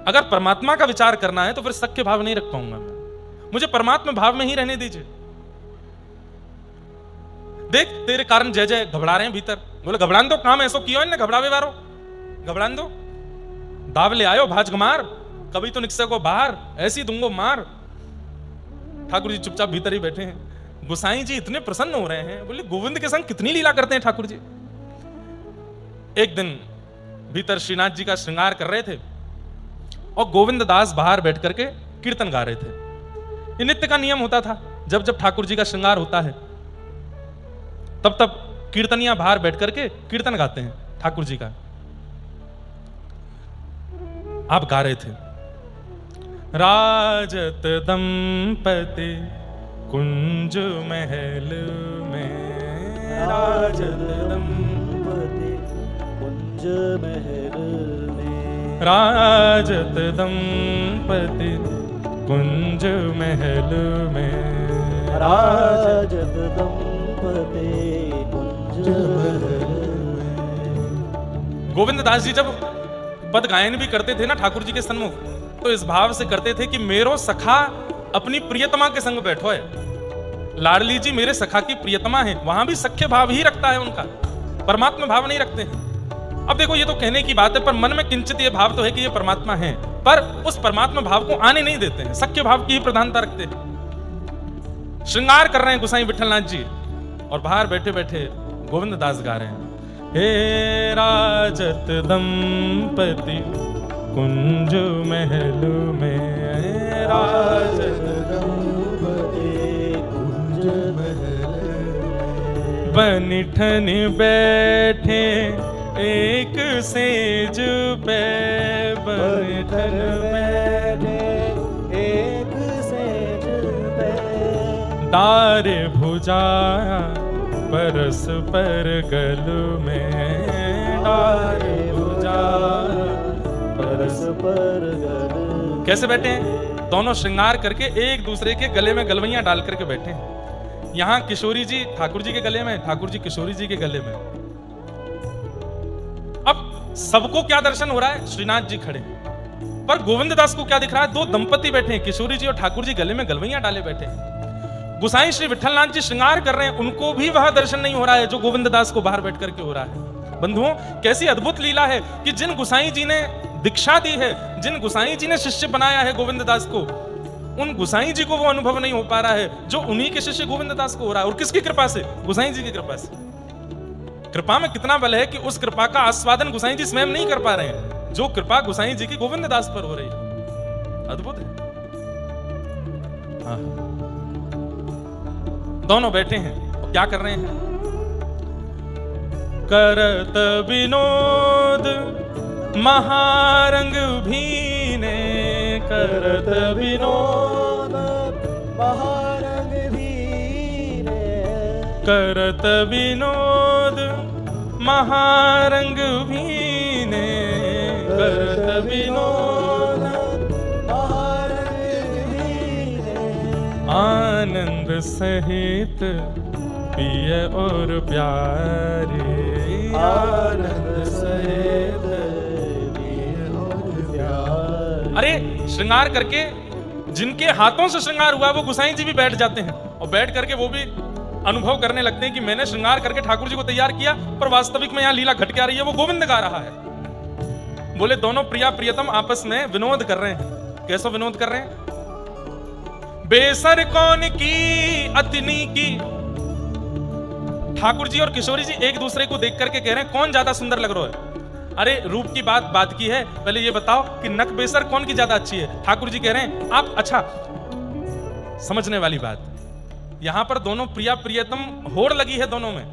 अगर परमात्मा का विचार करना है तो फिर सख्य भाव नहीं रख पाऊंगा मैं, मुझे परमात्मा भाव में ही रहने दीजिए। देख तेरे कारण जय जय घबरा रहे हैं भीतर। बोले, घबरान दो, काम ऐसो किया इन्हें, घबरावे वारो, घबरान दो। दाव ले आयो भाज गमार, कभी तो निकसे को बाहर, ऐसी दूंगो मार। ठाकुर जी चुपचाप भीतर ही बैठे हैं। गोसाई जी इतने प्रसन्न हो रहे हैं, बोले गोविंद के संग कितनी लीला करते हैं ठाकुर जी। एक दिन भीतर श्रीनाथ जी का श्रृंगार कर रहे थे और गोविंद दास बाहर बैठ करके कीर्तन गा रहे थे। ये नित्य का नियम होता था, जब जब ठाकुर जी का श्रृंगार होता है तब तब कीर्तनिया बाहर बैठ करके कीर्तन गाते हैं ठाकुर जी का। आप गा रहे थे, राजत दंपति कुंज महल में, राजत दंपति कुंज महल में, राजत दंपति कुंज महल में, राजत दंपति कुंज महल में। गोविंद दास जी जब पद गायन भी करते थे ना ठाकुर जी के सन्मुख, तो इस भाव से करते थे कि मेरो सखा अपनी प्रियतमा के संग बैठो है, लाडली जी मेरे सखा की प्रियतमा है। वहां भी सख्य भाव ही रखता है उनका, परमात्मा भाव नहीं रखते हैं। अब देखो ये तो कहने की बात है, पर मन में किंचित ये भाव तो है कि ये परमात्मा है, पर उस परमात्मा भाव को आने नहीं देते हैं, सख्य भाव की ही प्रधानता रखते हैं। श्रृंगार कर रहे हैं गोसाई विठलनाथ जी और बाहर बैठे बैठे गोविंद दास गा रहे हैं, हे राजत दंपति कुंज महल में, राजत दंपति कुंज महल में, बनिठन बैठे एक सेज पे, बनिठन बैठे एक सेज पे, तारे भुजाया परस्पर गल में, तारे भुजाया परस्पर गल। कैसे बैठे हैं? दोनों श्रृंगार करके एक दूसरे के गले में गलवैयां डाल करके बैठे हैं। यहां किशोरी जी ठाकुर जी के गले में, ठाकुर जी किशोरी जी के गले में। अब सबको क्या दर्शन हो रहा है? श्रीनाथ जी खड़े, पर गोविंद दास को क्या दिख रहा है? दो दंपति बैठे हैं, किशोरी जी और ठाकुर जी गले में गलवैयां डाले बैठे हैं। गोसाई श्री विठलनाथ जी श्रृंगार कर रहे हैं, उनको भी वह दर्शन नहीं हो रहा है जो गोविंद दास को बाहर बैठ करके हो रहा है। बंधुओं, कैसी अद्भुत लीला है कि जिन गोसाई जी ने दीक्षा दी है, जिन गोसाई जी ने शिष्य बनाया है गोविंद दास को, उन गोसाई जी को वो अनुभव नहीं हो पा रहा है जो उन्हीं के शिष्य गोविंद दास को हो रहा है। और किसकी कृपा से? गोसाई जी की कृपा से। कृपा में कितना बल है कि उस कृपा का आस्वादन गोसाई जी स्वयं नहीं कर पा रहे हैं, जो कृपा गोसाई जी की गोविंद दास पर हो रही है। अद्भुत है। हाँ, दोनों बैठे हैं और क्या कर रहे हैं? करत विनोद महारंग भीने, करत विनोद महारंग भीने, करत विनोद महारंग भीने, करत विनोद महारंग भीने, आनंद सहित पिय और प्यारे, आनंद सहित पिय और प्यारे। अरे श्रृंगार करके जिनके हाथों से श्रृंगार हुआ वो गोसाई जी भी बैठ जाते हैं और बैठ करके वो भी अनुभव करने लगते हैं कि मैंने श्रृंगार करके ठाकुर जी को तैयार किया, पर वास्तविक में यहाँ लीला घट के आ रही है, वो गोविंद गा रहा है। बोले दोनों प्रिया प्रियतम आपस में विनोद कर रहे हैं। कैसा विनोद कर रहे हैं? बेसर कौन की अतनी की। ठाकुर जी और किशोरी जी एक दूसरे को देख करके कह रहे हैं कौन ज्यादा सुंदर लग रहा है। अरे रूप की बात की है, पहले ये बताओ कि नक बेसर कौन की ज्यादा अच्छी है। ठाकुर जी कह रहे हैं आप। अच्छा, समझने वाली बात, यहां पर दोनों प्रिया प्रियतम होड़ लगी है दोनों में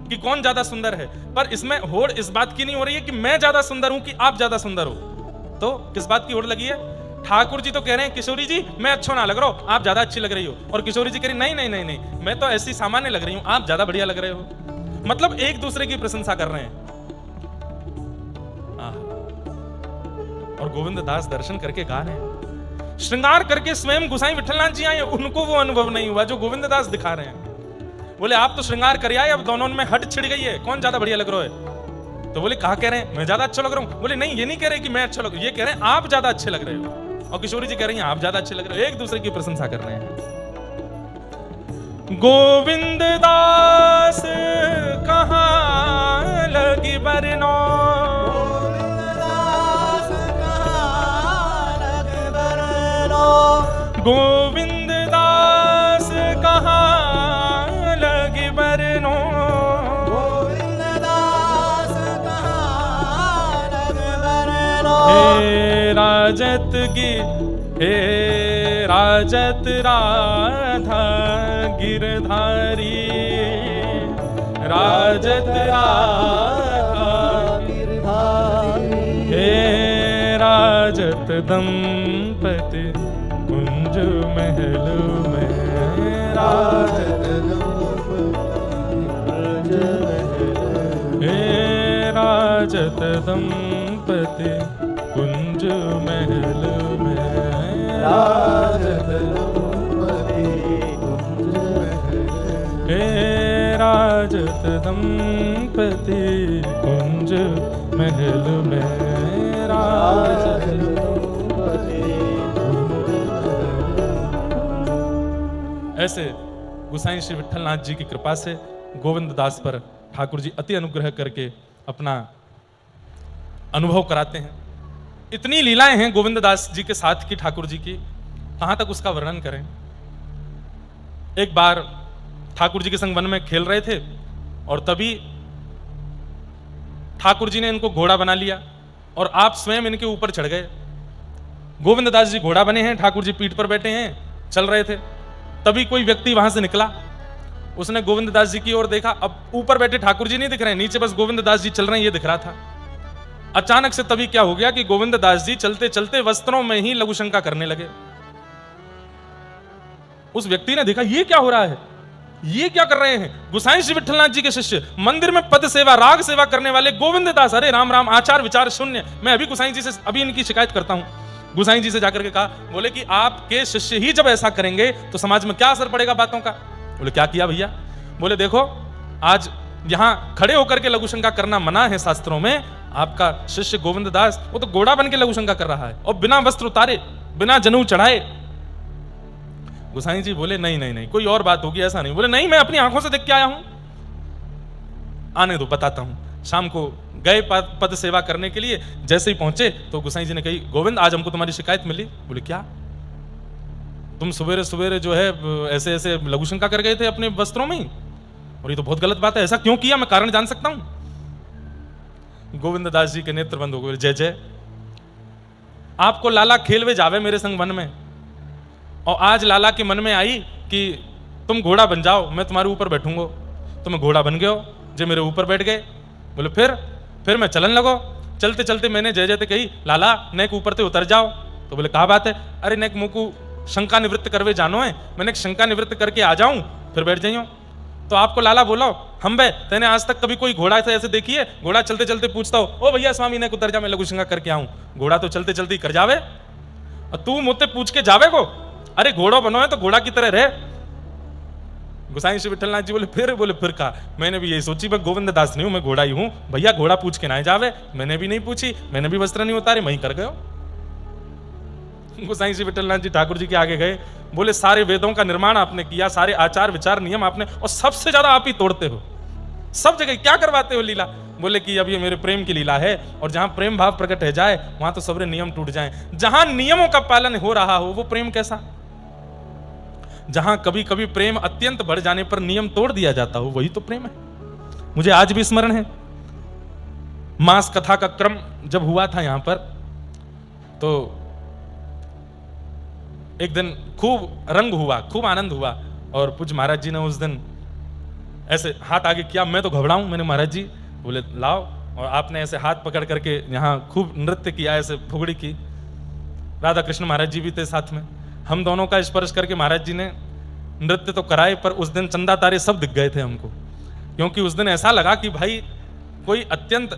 कि कौन ज्यादा सुंदर है, पर इसमें होड़ इस बात की नहीं हो रही है कि मैं ज्यादा सुंदर हूं कि आप ज्यादा सुंदर हो। तो किस बात की होड़ लगी है? ठाकुर जी तो कह रहे हैं किशोरी जी मैं अच्छा ना लग रहा हूं, आप ज्यादा अच्छी लग रही हो, और किशोरी जी कह रही नहीं नहीं नहीं नहीं, मैं तो ऐसी सामान्य लग रही हूं, आप ज्यादा बढ़िया लग रहे हो। मतलब एक दूसरे की प्रशंसा कर रहे हैं। और गोविंद दास दर्शन करके गा रहे हैं। श्रृंगार करके स्वयं गोसाई विठलनाथ जी आए, उनको वो अनुभव नहीं हुआ जो गोविंद दास दिखा रहे हैं। बोले आप तो श्रृंगार कर आए, अब दोनों में हट छिड़ गई है, कौन ज्यादा बढ़िया लग रहा है। तो बोले कहा कह रहे हैं मैं ज्यादा अच्छा लग रहा हूं। बोले नहीं, ये नहीं कह रहे कि मैं अच्छा लग, ये कह रहे हैं आप ज्यादा अच्छे लग रहे हो। और किशोरी जी कह रही हैं आप ज्यादा अच्छे लग रहे हो। एक दूसरे की प्रशंसा कर रहे हैं। गोविंद दास कहाँ लगी बरनो, गोविंद दास कहाँ लगी बरनो, गोविंद दास कहाँ लगी बरनो। हे राजत की हे राजत राधा गिरधारी, राजत राधा गिरधारी। हे राजत दंपति कुंज महल में, राजत हे राजत दंपति कुंज महल में, राजत हे राजत दंपति कुंज महल में, राजत। ऐसे गोसाई श्री विठलनाथ जी की कृपा से गोविंद दास पर ठाकुर जी अति अनुग्रह करके अपना अनुभव कराते हैं। इतनी लीलाएं हैं गोविंद दास जी के साथ की ठाकुर जी की, कहां तक उसका वर्णन करें। एक बार ठाकुर जी के संग वन में खेल रहे थे और तभी ठाकुर जी ने इनको घोड़ा बना लिया और आप स्वयं इनके ऊपर चढ़ गए। गोविंद दास जी घोड़ा बने हैं, ठाकुर जी पीठ पर बैठे हैं, चल रहे थे। तभी कोई व्यक्ति वहां से निकला, उसने गोविंद दास जी की ओर देखा। अब ऊपर बैठे ठाकुर जी नहीं दिख रहे हैं, नीचे बस गोविंद दास जी चल रहे हैं, ये दिख रहा था। अचानक से तभी क्या हो गया कि गोविंद दास जी चलते चलते वस्त्रों में ही लघु शंका करने लगे। उस व्यक्ति ने देखा ये क्या हो रहा है, ये क्या कर रहे हैं। गोसाई श्री विठलनाथ जी के शिष्य, मंदिर में पद सेवा राग सेवा करने वाले गोविंद दास, अरे राम राम, आचार विचार शून्य। मैं अभी गोसाई जी से अभी इनकी शिकायत करता हूं। गोसाई जी से जाकर के कहा, बोले कि आपके शिष्य ही जब ऐसा करेंगे तो समाज में क्या असर पड़ेगा बातों का। बोले क्या किया भैया। बोले देखो आज यहां खड़े होकर के लघु शंका करना मना है शास्त्रों में। आपका शिष्य गोविंद दास वो तो घोड़ा बन के लघु शंका कर रहा है और बिना वस्त्र उतारे, बिना जनेऊ चढ़ाए। गोसाई जी बोले नहीं नहीं नहीं, कोई और बात होगी, ऐसा नहीं। बोले नहीं, मैं अपनी आंखों से देख के आया हूं। आने दो, बताता हूं। शाम को गए पद सेवा करने के लिए, जैसे ही पहुंचे तो गोसाई जी ने कही, गोविंद आज हमको तुम्हारी शिकायत मिली। बोले क्या, तुम सवेरे सवेरे जो है ऐसे ऐसे लघु शंका कर गए थे अपने वस्त्रों में ही, और ये तो बहुत गलत बात है, ऐसा क्यों किया, मैं कारण जान सकता हूं। गोविंद दास जी के नेत्र बंद हो गए। जय जय, आपको लाला खेलवे जावे मेरे संग वन में, और आज लाला के मन में आई कि तुम घोड़ा बन जाओ, मैं तुम्हारे ऊपर बैठूंगा। तुम घोड़ा बन गए हो, जो मेरे ऊपर बैठ गए। बोले फिर मैं चलन लगो। चलते चलते मैंने जय जय कही, लाला नेक ऊपर से उतर जाओ। तो बोले कहा बात है। अरे नेक मुंह को शंका निवृत्त करवे जानो है, मैंने शंका निवृत्त करके आ जाऊं फिर बैठ जाइयो। तो आपको लाला बोला, हम बे तेने आज तक कभी कोई घोड़ा ऐसे देखी है? घोड़ा चलते चलते पूछता हो, ओ भैया स्वामी नेक उतर जा, मैं लघु शंका करके आऊं। घोड़ा तो चलते चलते कर जावे, और तू मुझसे पूछ के जावे को। अरे घोड़ा बनो है तो घोड़ा की तरह रहे। गोसाई श्री विठलनाथ जी बोले फिर कहा, मैंने भी यही सोची, मैं गोविंद दास नहीं हूं, मैं घोड़ा ही हूं। भैया घोड़ा पूछ के ना जावे, मैंने भी नहीं पूछी, मैंने भी वस्त्र नहीं उतारे, वहीं कर गए। गोसाई श्री विठलनाथ जी ठाकुर जी के आगे गए। बोले सारे वेदों का निर्माण आपने किया, सारे आचार विचार नियम आपने, और सबसे ज्यादा आप ही तोड़ते हो, सब जगह क्या करवाते हो लीला। बोले कि अब ये मेरे प्रेम की लीला है, और जहां प्रेम भाव प्रकट हो जाए वहां तो सारे नियम टूट जाएं। जहां नियमों का पालन हो रहा हो वो प्रेम कैसा। जहां कभी कभी प्रेम अत्यंत बढ़ जाने पर नियम तोड़ दिया जाता हो, वही तो प्रेम है। मुझे आज भी स्मरण है, मास कथा का क्रम जब हुआ था यहां पर, तो एक दिन खूब रंग हुआ, खूब आनंद हुआ, और पूज्य महाराज जी ने उस दिन ऐसे हाथ आगे किया। मैं तो घबराऊं, मैंने महाराज जी, बोले लाओ, और आपने ऐसे हाथ पकड़ करके यहाँ खूब नृत्य किया, ऐसे फुगड़ी की। राधा कृष्ण महाराज जी भी थे साथ में, हम दोनों का स्पर्श करके महाराज जी ने नृत्य तो कराए, पर उस दिन चंदा तारे सब दिख गए थे हमको, क्योंकि उस दिन ऐसा लगा कि भाई कोई अत्यंत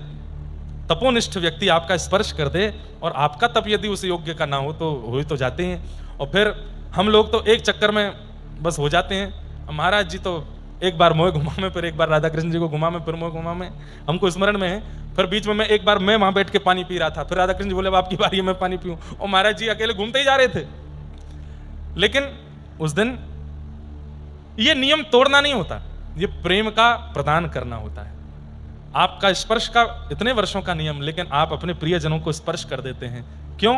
तपोनिष्ठ व्यक्ति आपका स्पर्श कर दे, और आपका तप यदि उस योग्य का ना हो तो हो ही तो जाते हैं, और फिर हम लोग तो एक चक्कर में बस हो जाते हैं। महाराज जी तो एक बार मोह घुमा में, फिर एक बार राधा कृष्ण जी को घुमा में, फिर मोह घुमा में, हमको स्मरण में है। फिर बीच में एक बार मैं वहां बैठ के पानी पी रहा था, फिर राधा कृष्ण जी बोले अब आपकी बारी है, मैं पानी पीऊं, और महाराज जी अकेले घूमते ही जा रहे थे। लेकिन उस दिन ये नियम तोड़ना नहीं होता, ये प्रेम का प्रदान करना होता है। आपका स्पर्श का इतने वर्षों का नियम, लेकिन आप अपने प्रियजनों को स्पर्श कर देते हैं, क्यों?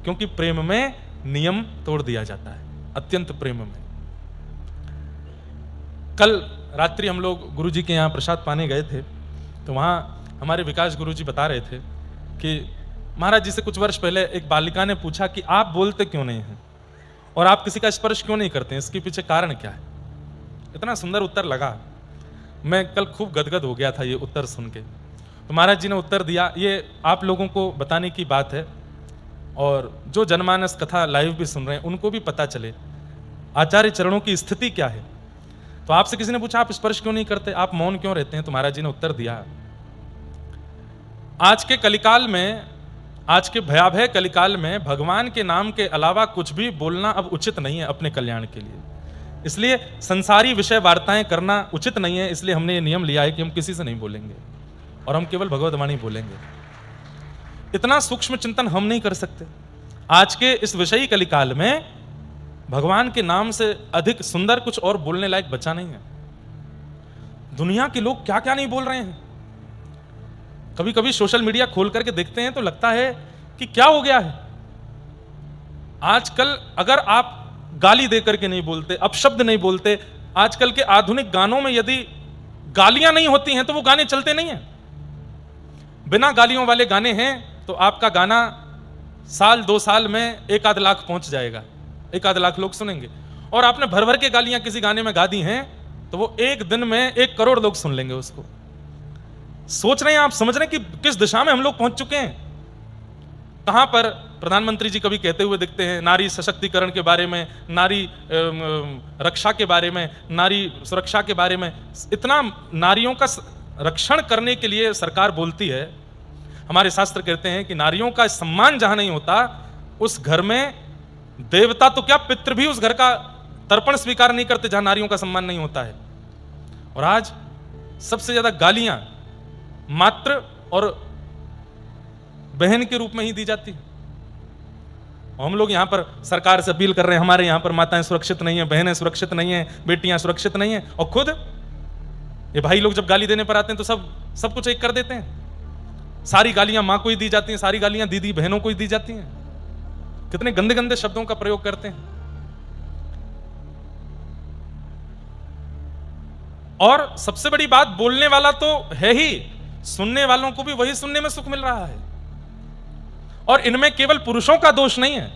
क्योंकि प्रेम में नियम तोड़ दिया जाता है, अत्यंत प्रेम में। कल रात्रि हम लोग गुरुजी के यहाँ प्रसाद पाने गए थे, तो वहाँ हमारे विकास गुरुजी बता रहे थे कि महाराज जी से कुछ वर्ष पहले एक बालिका ने पूछा कि आप बोलते क्यों नहीं हैं और आप किसी का स्पर्श क्यों नहीं करते हैं, इसके पीछे कारण क्या है? इतना सुंदर उत्तर लगा, मैं कल खूब गदगद हो गया था ये उत्तर सुन के। तो महाराज जी ने उत्तर दिया, ये आप लोगों को बताने की बात है, और जो जनमानस कथा लाइव भी सुन रहे हैं उनको भी पता चले आचार्य चरणों की स्थिति क्या है। तो आपसे किसी ने पूछा आप स्पर्श क्यों नहीं करते, आप मौन क्यों रहते हैं, तो महाराज जी ने उत्तर दिया, आज के कलिकाल में, आज के भयावह कलिकाल में भगवान के नाम के अलावा कुछ भी बोलना अब उचित नहीं है अपने कल्याण के लिए, इसलिए संसारी विषय वार्ताएं करना उचित नहीं है। इसलिए हमने ये नियम लिया है कि हम किसी से नहीं बोलेंगे और हम केवल भगवत वाणी बोलेंगे। इतना सूक्ष्म चिंतन हम नहीं कर सकते। आज के इस विषयी कलिकाल में भगवान के नाम से अधिक सुंदर कुछ और बोलने लायक बचा नहीं है। दुनिया के लोग क्या क्या नहीं बोल रहे हैं। कभी कभी सोशल मीडिया खोल करके देखते हैं तो लगता है कि क्या हो गया है। आजकल अगर आप गाली दे करके नहीं बोलते, अपशब्द नहीं बोलते, आजकल के आधुनिक गानों में यदि गालियां नहीं होती हैं तो वो गाने चलते नहीं हैं। बिना गालियों वाले गाने हैं तो आपका गाना साल 2 साल में 1 आध लाख पहुंच जाएगा, 1 आध लाख लोग सुनेंगे। और आपने भर भर के गालियां किसी गाने में गा दी हैं तो वो एक दिन में 1 करोड़ लोग सुन लेंगे उसको। सोच रहे हैं आप, समझ रहे हैं कि किस दिशा में हम लोग पहुंच चुके हैं। कहां पर प्रधानमंत्री जी कभी कहते हुए दिखते हैं नारी सशक्तिकरण के बारे में, नारी रक्षा के बारे में, नारी सुरक्षा के बारे में। इतना नारियों का रक्षण करने के लिए सरकार बोलती है। हमारे शास्त्र कहते हैं कि नारियों का सम्मान जहां नहीं होता उस घर में देवता तो क्या, पितृ भी उस घर का तर्पण स्वीकार नहीं करते जहां नारियों का सम्मान नहीं होता है। और आज सबसे ज्यादा गालियां मातृ और बहन के रूप में ही दी जाती है। और हम लोग यहां पर सरकार से अपील कर रहे हैं, हमारे यहां पर माताएं सुरक्षित नहीं है, बहनें सुरक्षित नहीं है, बेटियां सुरक्षित नहीं है, और खुद ये भाई लोग जब गाली देने पर आते हैं तो सब कुछ एक कर देते हैं। सारी गालियां मां को ही दी जाती हैं, सारी गालियां दीदी बहनों को ही दी जाती हैं। कितने गंदे गंदे शब्दों का प्रयोग करते हैं। और सबसे बड़ी बात, बोलने वाला तो है ही, सुनने वालों को भी वही सुनने में सुख मिल रहा है। और इनमें केवल पुरुषों का दोष नहीं है,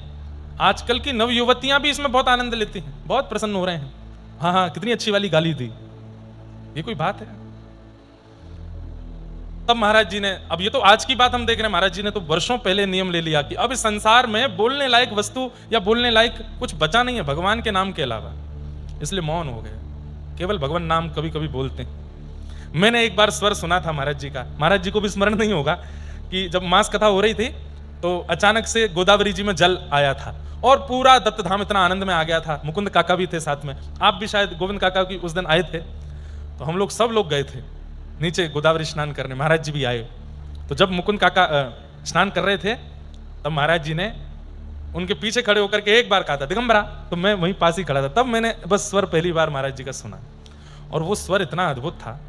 आजकल की नव युवतियां भी इसमें बहुत आनंद लेती हैं, बहुत प्रसन्न हो रहे हैं। हाँ हाँ, कितनी अच्छी वाली गाली दी, ये कोई बात है? तब महाराज जी ने, अब ये तो आज की बात हम देख रहे हैं, महाराज जी ने तो वर्षों पहले नियम ले लिया कि अब इस संसार में बोलने लायक वस्तु या बोलने लायक कुछ बचा नहीं है भगवान के नाम के अलावा। इसलिए मौन हो गए, केवल भगवान नाम कभी कभी बोलते हैं। मैंने एक बार स्वर सुना था महाराज जी का, महाराज जी को भी स्मरण नहीं होगा कि जब मास कथा हो रही थी तो अचानक से गोदावरी जी में जल आया था और पूरा दत्त धाम इतना आनंद में आ गया था। मुकुंद काका भी थे साथ में, आप भी शायद गोविंद काका की उस दिन आए थे। तो हम लोग सब लोग गए थे नीचे गोदावरी स्नान करने, महाराज जी भी आए। तो जब मुकुंद काका स्नान कर रहे थे तब महाराज जी ने उनके पीछे खड़े होकर के एक बार कहा था दिगंबरा, तो मैं वहीं पास ही खड़ा था। तब मैंने बस स्वर पहली बार महाराज जी का सुना और वो स्वर इतना अद्भुत था।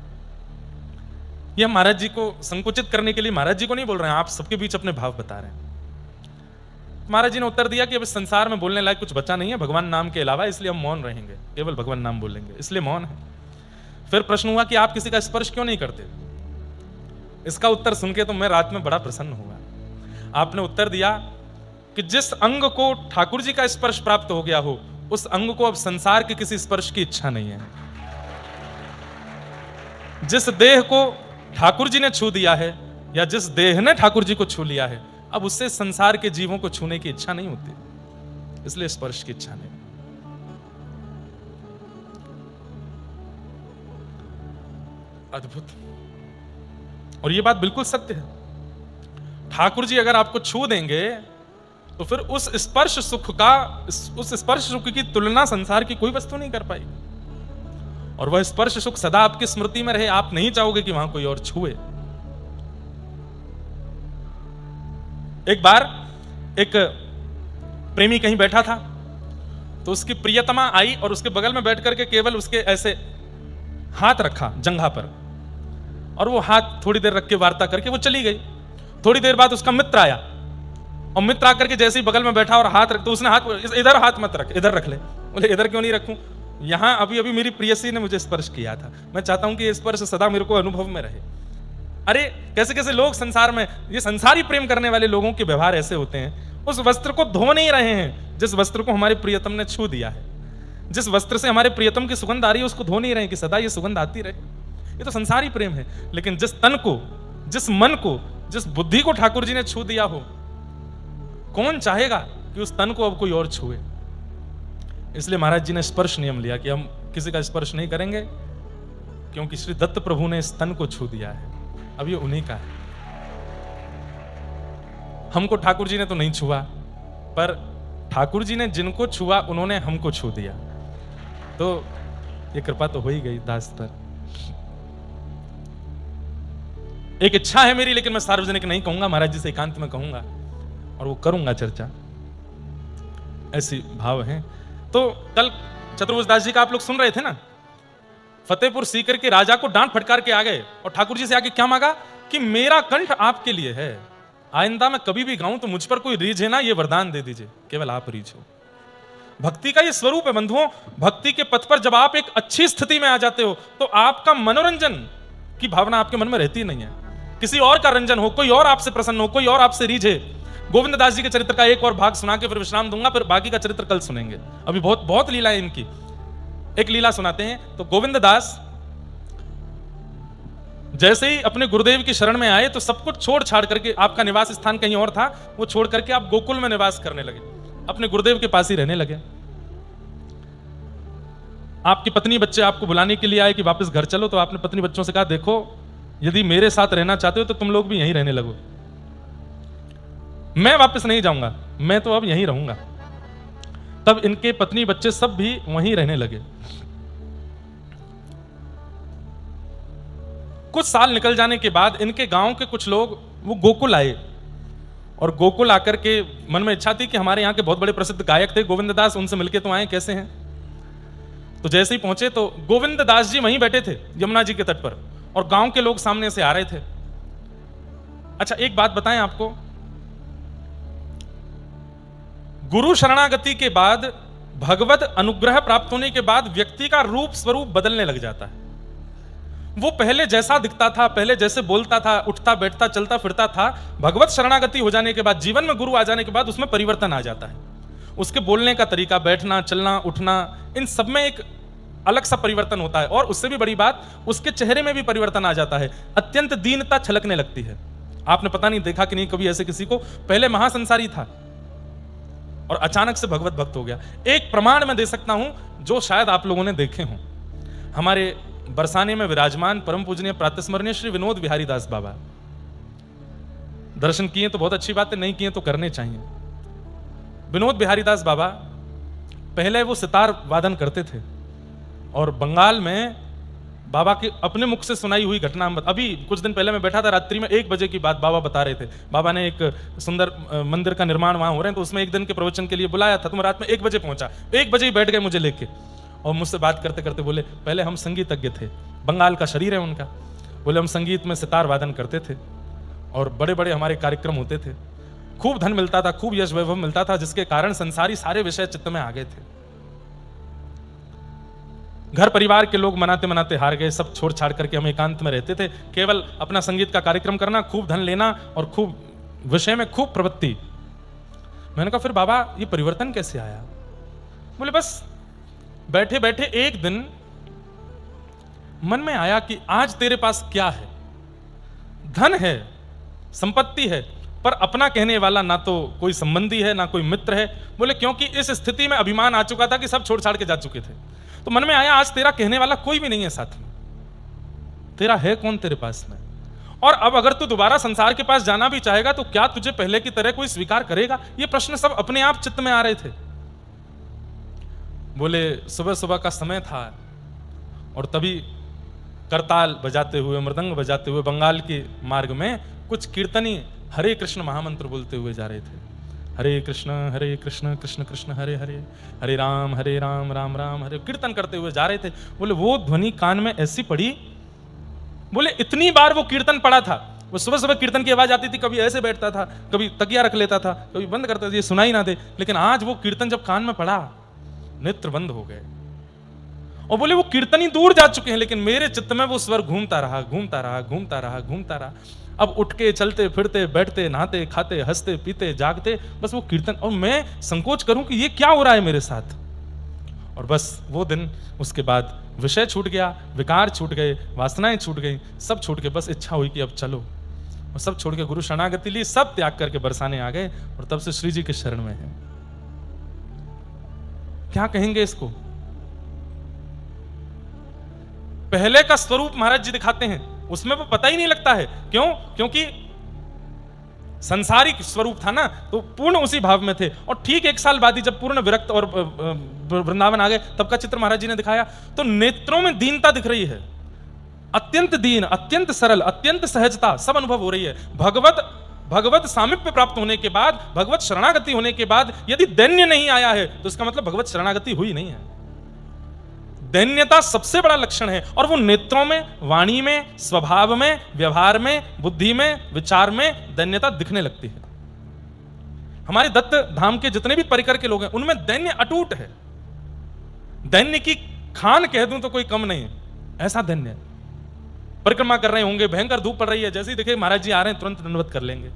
ये महाराज जी को संकुचित करने के लिए महाराज जी को नहीं बोल रहे हैं, आप सबके बीच अपने भाव बता रहे हैं। महाराज जी ने उत्तर दिया कि अब इस संसार में बोलने लायक कुछ बचा नहीं है भगवान नाम के अलावा, इसलिए हम मौन रहेंगे, केवल भगवान नाम बोलेंगे, इसलिए मौन है। फिर प्रश्न हुआ कि आप किसी का स्पर्श क्यों नहीं करते? इसका उत्तर सुन के तो मैं रात में बड़ा प्रसन्न हुआ। आपने उत्तर दिया कि जिस अंग को ठाकुर जी का स्पर्श प्राप्त हो गया हो, उस अंग को अब संसार के किसी स्पर्श की इच्छा नहीं है। जिस देह को ठाकुर जी ने छू दिया है, या जिस देह ने ठाकुर जी को छू लिया है, अब उससे संसार के जीवों को छूने की इच्छा नहीं होती, इसलिए स्पर्श की इच्छा नहीं। अद्भुत। और यह बात बिल्कुल सत्य है। ठाकुर जी अगर आपको छू देंगे तो फिर उस स्पर्श सुख का, उस स्पर्श सुख की तुलना संसार की कोई वस्तु नहीं कर पाएगी। और वह स्पर्श सुख सदा आपकी स्मृति में रहे, आप नहीं चाहोगे कि वहां कोई और छुए। एक बार एक प्रेमी कहीं बैठा था, तो उसकी प्रियतमा आई और उसके बगल में बैठ करके केवल उसके ऐसे हाथ रखा जंघा पर, और वो हाथ थोड़ी देर रख के वार्ता करके वो चली गई। थोड़ी देर बाद उसका मित्र आया, और मित्र आकर के जैसे ही बगल में बैठा और हाथ रख, तो उसने हाथ, इधर हाथ मत रख, इधर रख ले। बोले इधर क्यों नहीं रखूं? यहां अभी अभी मेरी प्रियसी ने मुझे स्पर्श किया था, मैं चाहता हूं कि ये स्पर्श सदा मेरे को अनुभव में रहे। अरे कैसे कैसे लोग संसार में, ये संसारी प्रेम करने वाले लोगों के व्यवहार ऐसे होते हैं। उस वस्त्र को धो नहीं रहे हैं जिस वस्त्र को हमारे प्रियतम ने छू दिया है। जिस वस्त्र से हमारे प्रियतम की सुगंध आ रही है उसको धो नहीं रहे कि सदा ये सुगंध आती रहे। ये तो संसारी प्रेम है। लेकिन जिस तन को, जिस मन को, जिस बुद्धि को ठाकुर जी ने छू दिया हो, कौन चाहेगा कि उस तन को अब कोई और छुए? इसलिए महाराज जी ने स्पर्श नियम लिया कि हम किसी का स्पर्श नहीं करेंगे, क्योंकि श्री दत्त प्रभु ने इस तन को छू दिया है, अब ये उन्हीं का है। हमको ठाकुर जी ने तो नहीं छुआ, पर ठाकुर जी ने जिनको छुआ उन्होंने हमको छू दिया, तो ये कृपा तो हो ही गई दास पर। एक इच्छा है मेरी, लेकिन मैं सार्वजनिक नहीं कहूंगा, महाराज जी से एकांत में कहूंगा और वो करूंगा चर्चा। ऐसी भाव है। तो कल चतुर्भुज दास जी का आप लोग सुन रहे थे ना, फतेहपुर सीकर के राजा को डांट फटकार के आ गए और ठाकुर जी से आके क्या मांगा कि मेरा कंठ आपके लिए है, आइंदा मैं कभी भी गाऊं तो मुझ पर कोई रीझ है ना, ये वरदान दे दीजिए, केवल आप रीझ हो। भक्ति का ये स्वरूप है बंधुओं। भक्ति के पथ पर जब आप एक अच्छी स्थिति में आ जाते हो तो आपका मनोरंजन की भावना आपके मन में रहती नहीं है। किसी और का रंजन हो, कोई और आपसे प्रसन्न हो, कोई और आपसे रीझे। गोविंद दास जी के चरित्र का एक और भाग सुना के फिर विश्राम दूंगा, फिर बाकी का चरित्र कल सुनेंगे। अभी बहुत बहुत लीला है इनकी। एक लीला सुनाते हैं। तो गोविंद दास जैसे ही अपने गुरुदेव की शरण में आए तो सब कुछ छोड़ छाड़ करके, आपका निवास स्थान कहीं और था, वो छोड़ करके आप गोकुल में निवास करने लगे, अपने गुरुदेव के पास ही रहने लगे। आपकी पत्नी बच्चे आपको बुलाने के लिए आए कि वापस घर चलो, तो आपने पत्नी बच्चों से कहा देखो यदि मेरे साथ रहना चाहते हो तो तुम लोग भी यहीं रहने लगो, मैं वापस नहीं जाऊंगा, मैं तो अब यहीं रहूंगा। तब इनके पत्नी बच्चे सब भी वहीं रहने लगे। कुछ साल निकल जाने के बाद इनके गांव के कुछ लोग वो गोकुल आए, और गोकुल आकर के मन में इच्छा थी कि हमारे यहाँ के बहुत बड़े प्रसिद्ध गायक थे गोविंद दास, उनसे मिलके तो आए, कैसे हैं। तो जैसे ही पहुंचे तो गोविंद दास जी वहीं बैठे थे यमुना जी के तट पर, और गांव के लोग सामने से आ रहे थे। अच्छा एक बात बताएं आपको, गुरु शरणागति के बाद, भगवत अनुग्रह प्राप्त होने के बाद व्यक्ति का रूप स्वरूप बदलने लग जाता है। वो पहले जैसा दिखता था, पहले जैसे बोलता था, उठता बैठता चलता फिरता था, भगवत शरणागति हो जाने के बाद, जीवन में गुरु आ जाने के बाद उसमें परिवर्तन आ जाता है। उसके बोलने का तरीका, बैठना चलना उठना, इन सब में एक अलग सा परिवर्तन होता है। और उससे भी बड़ी बात, उसके चेहरे में भी परिवर्तन आ जाता है, अत्यंत दीनता छलकने लगती है। आपने पता नहीं देखा कि नहीं कभी ऐसे किसी को, पहले महासंसारी था और अचानक से भगवत भक्त हो गया। एक प्रमाण मैं दे सकता हूं जो शायद आप लोगों ने देखे हों। हमारे बरसाने में विराजमान परम पूजनीय प्रातस्मरणीय श्री विनोद बिहारी दास बाबा, दर्शन किए तो बहुत अच्छी बात है, नहीं किए तो करने चाहिए। विनोद बिहारी दास बाबा पहले वो सितार वादन करते थे, और बंगाल में बाबा की अपने मुख से सुनाई हुई घटना, अभी कुछ दिन पहले मैं बैठा था, रात्रि में 1 बजे की बात बाबा बता रहे थे। बाबा ने एक सुंदर मंदिर का निर्माण वहां हो रहे हैं, तो उसमें एक दिन के प्रवचन के लिए बुलाया था। तो मैं रात में 1 बजे पहुंचा, 1 बजे ही बैठ गए मुझे लेके, और मुझसे बात करते करते बोले पहले हम संगीतज्ञ थे, बंगाल का शरीर है उनका, बोले हम संगीत में सितार वादन करते थे और बड़े बड़े हमारे कार्यक्रम होते थे। खूब धन मिलता था, खूब यश वैभव मिलता था, जिसके कारण संसारी सारे विषय चित्त में आ गए थे। घर परिवार के लोग मनाते मनाते हार गए, सब छोड़ छाड़ करके हम एकांत में रहते थे, केवल अपना संगीत का कार्यक्रम करना, खूब धन लेना और खूब विषय में खूब प्रवृत्ति। मैंने कहा फिर बाबा ये परिवर्तन कैसे आया? बोले बस बैठे बैठे एक दिन मन में आया कि आज तेरे पास क्या है? धन है, संपत्ति है, पर अपना कहने वाला ना तो कोई संबंधी है ना कोई मित्र है। बोले क्योंकि इस स्थिति में अभिमान आ चुका था कि सब छोड़ छाड़ के जा चुके थे। तो मन में आया आज तेरा कहने वाला कोई भी नहीं है साथ में, तेरा है कौन तेरे पास में? और अब अगर तू दोबारा संसार के पास जाना भी चाहेगा तो क्या तुझे पहले की तरह कोई स्वीकार करेगा? ये प्रश्न सब अपने आप चित्त में आ रहे थे। बोले सुबह सुबह का समय था और तभी करताल बजाते हुए, मृदंग बजाते हुए बंगाल के मार्ग में कुछ कीर्तनी हरे कृष्ण महामंत्र बोलते हुए जा रहे थे। हरे कृष्ण कृष्ण कृष्ण हरे हरे, हरे राम राम राम हरे, कीर्तन करते हुए जा रहे थे। बोले वो ध्वनि कान में ऐसी पड़ी, बोले इतनी बार वो कीर्तन पड़ा था। वो सुबह सुबह कीर्तन की आवाज आती थी, कभी ऐसे बैठता था, कभी तकिया रख लेता था, कभी बंद करता था, ये सुनाई ना दे। लेकिन आज वो कीर्तन जब कान में पड़ा, नेत्र बंद हो गए। और बोले वो कीर्तनी दूर जा चुके हैं, लेकिन मेरे चित्त में वो स्वर घूमता रहा, घूमता रहा, घूमता रहा, घूमता रहा। अब उठ के चलते फिरते, बैठते, नहाते, खाते, हंसते, पीते, जागते, बस वो कीर्तन। और मैं संकोच करूं कि ये क्या हो रहा है मेरे साथ। और बस वो दिन, उसके बाद विषय छूट गया, विकार छूट गए, वासनाएं छूट गई, सब छूट गए। बस इच्छा हुई कि अब चलो, और सब छोड़ के गुरु शरणागति ली, सब त्याग करके बरसाने आ गए। और तब से श्री जी के शरण में है। क्या कहेंगे इसको? पहले का स्वरूप महाराज जी दिखाते हैं, उसमें वो पता ही नहीं लगता है। क्यों? क्योंकि संसारिक स्वरूप था ना, तो पूर्ण उसी भाव में थे। और ठीक 1 साल बाद ही जब पूर्ण विरक्त और वृंदावन आ गए, तब का चित्र महाराज जी ने दिखाया। तो नेत्रों में दीनता दिख रही है, अत्यंत दीन, अत्यंत सरल, अत्यंत सहजता, सब अनुभव हो रही है। भगवत सामीप्य प्राप्त होने के बाद, भगवत शरणागति होने के बाद यदि दैन्य नहीं आया है तो इसका मतलब भगवत शरणागति हुई नहीं है। दैन्यता सबसे बड़ा लक्षण है, और वो नेत्रों में, वाणी में, स्वभाव में, व्यवहार में, बुद्धि में, विचार में दैन्यता दिखने लगती है। हमारे दत्त धाम के जितने भी परिकर के लोग हैं, उनमें दैन्य अटूट है। दैन्य की खान कह दूं तो कोई कम नहीं है, ऐसा दैन्य। परिक्रमा कर रहे होंगे, भयंकर धूप पड़ रही है, जैसे ही देखे महाराज जी आ रहे हैं तुरंत दंडवत कर लेंगे,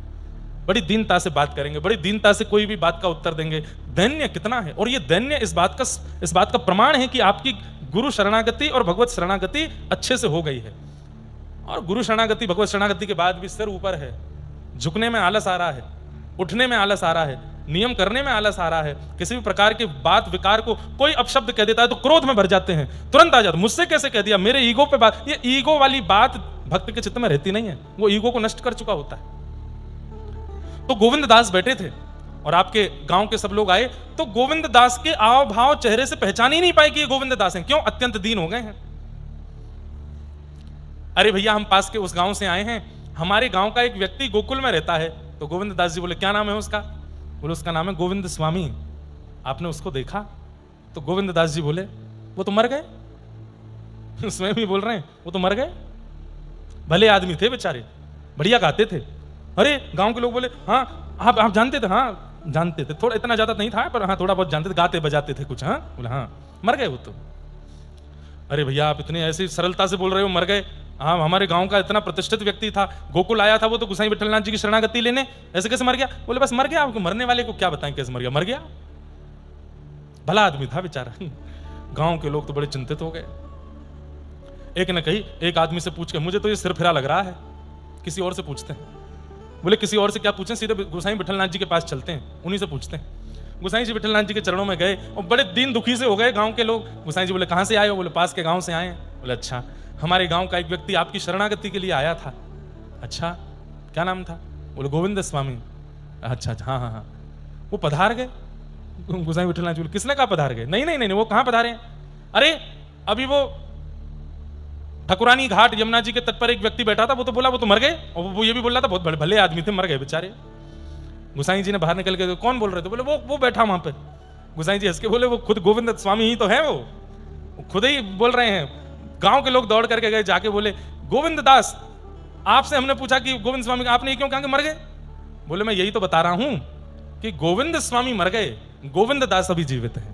बड़ी दीनता से बात करेंगे, बड़ी दीनता से कोई भी बात का उत्तर देंगे। दैन्य कितना है! और ये दैन्य इस बात का प्रमाण है कि आपकी गुरु शरणागति और भगवत शरणागति अच्छे से हो गई है। और गुरु शरणागति, भगवत शरणागति के बाद भी सिर ऊपर है, झुकने में आलस आ रहा है, उठने में आलस आ रहा है, नियम करने में आलस आ रहा है। किसी भी प्रकार की बात विकार को कोई अपशब्द कह देता है तो क्रोध में भर जाते हैं, तुरंत आ जाते, मुझसे कैसे कह दिया, मेरे ईगो पे बात। ये ईगो वाली बात भक्त के चित्त में रहती नहीं है, वो ईगो को नष्ट कर चुका होता है। तो गोविंद दास बैठे थे और आपके गांव के सब लोग आए, तो गोविंद दास के आव भाव चेहरे से पहचान ही नहीं पाए कि ये गोविंद दास हैं। क्यों? अत्यंत दीन हो गए हैं। अरे भैया हम पास के उस गांव से आए हैं, हमारे गांव का एक व्यक्ति गोकुल में रहता है। तो गोविंद दास जी बोले क्या नाम है उसका? बोले उसका नाम है गोविंद स्वामी। आपने उसको देखा? तो गोविंद दास जी बोले वो तो मर गए। स्वयं ही बोल रहे हैं वो तो मर गए, भले आदमी थे बेचारे, बढ़िया गाते थे। अरे गांव के लोग बोले हाँ आप जानते थे? हाँ जानते थे, थोड़ा इतना ज्यादा नहीं था पर हाँ थोड़ा बहुत जानते थे, गाते बजाते थे कुछ। हाँ बोले हाँ मर गए वो तो। अरे भैया आप इतनी ऐसी सरलता से बोल रहे हो मर गए? हाँ हमारे गांव का इतना प्रतिष्ठित व्यक्ति था, गोकुल आया था वो तो गोसाई विठलनाथ जी की शरणागति लेने, ऐसे कैसे मर गया? बोले बस मर गया, आपको मरने वाले को क्या बताएं कैसे मर गया? मर गया, भला आदमी था बेचारा। गांव के लोग तो बड़े चिंतित हो गए। एक ने कही, एक आदमी से पूछ के, मुझे तो ये सिर फिरा लग रहा है, किसी और से पूछते हैं। बोले किसी और से क्या पूछें, सीधे गोसाई विठलनाथ जी के पास चलते हैं, उन्हीं से पूछते हैं। गोसाई जी विठलनाथ जी के चरणों में गए और बड़े दीन दुखी से हो गए गांव के लोग। गोसाई जी बोले कहां से आए हो? बोले पास के गांव से आए हैं। बोले अच्छा, हमारे गांव का एक व्यक्ति आपकी शरणागति के लिए आया था। अच्छा क्या नाम था? बोले गोविंद स्वामी। अच्छा हाँ हाँ हाँ, वो पधार गए? गोसाई विठलनाथ जी बोले किसने कहा पधार गए? नहीं नहीं नहीं, वो कहां पधारे? अरे अभी वो ठकुरानी घाट यमुना जी के तट पर एक व्यक्ति बैठा था, वो तो बोला वो तो मर गए, और वो ये भी बोल रहा था बहुत भले आदमी थे, मर गए बेचारे। गोसाई जी ने बाहर निकल के कौन बोल रहे थे? बोले वो बैठा वहां पे। गोसाई जी हंस के बोले वो खुद गोविंद स्वामी ही तो है, वो खुद ही बोल रहे हैं। गांव के लोग दौड़ करके गए, जाके बोले गोविंद दास आपसे हमने पूछा कि गोविंद स्वामी, आपने क्यों कहा कि मर गए? बोले मैं यही तो बता रहा हूं कि गोविंद स्वामी मर गए, गोविंद दास अभी जीवित है।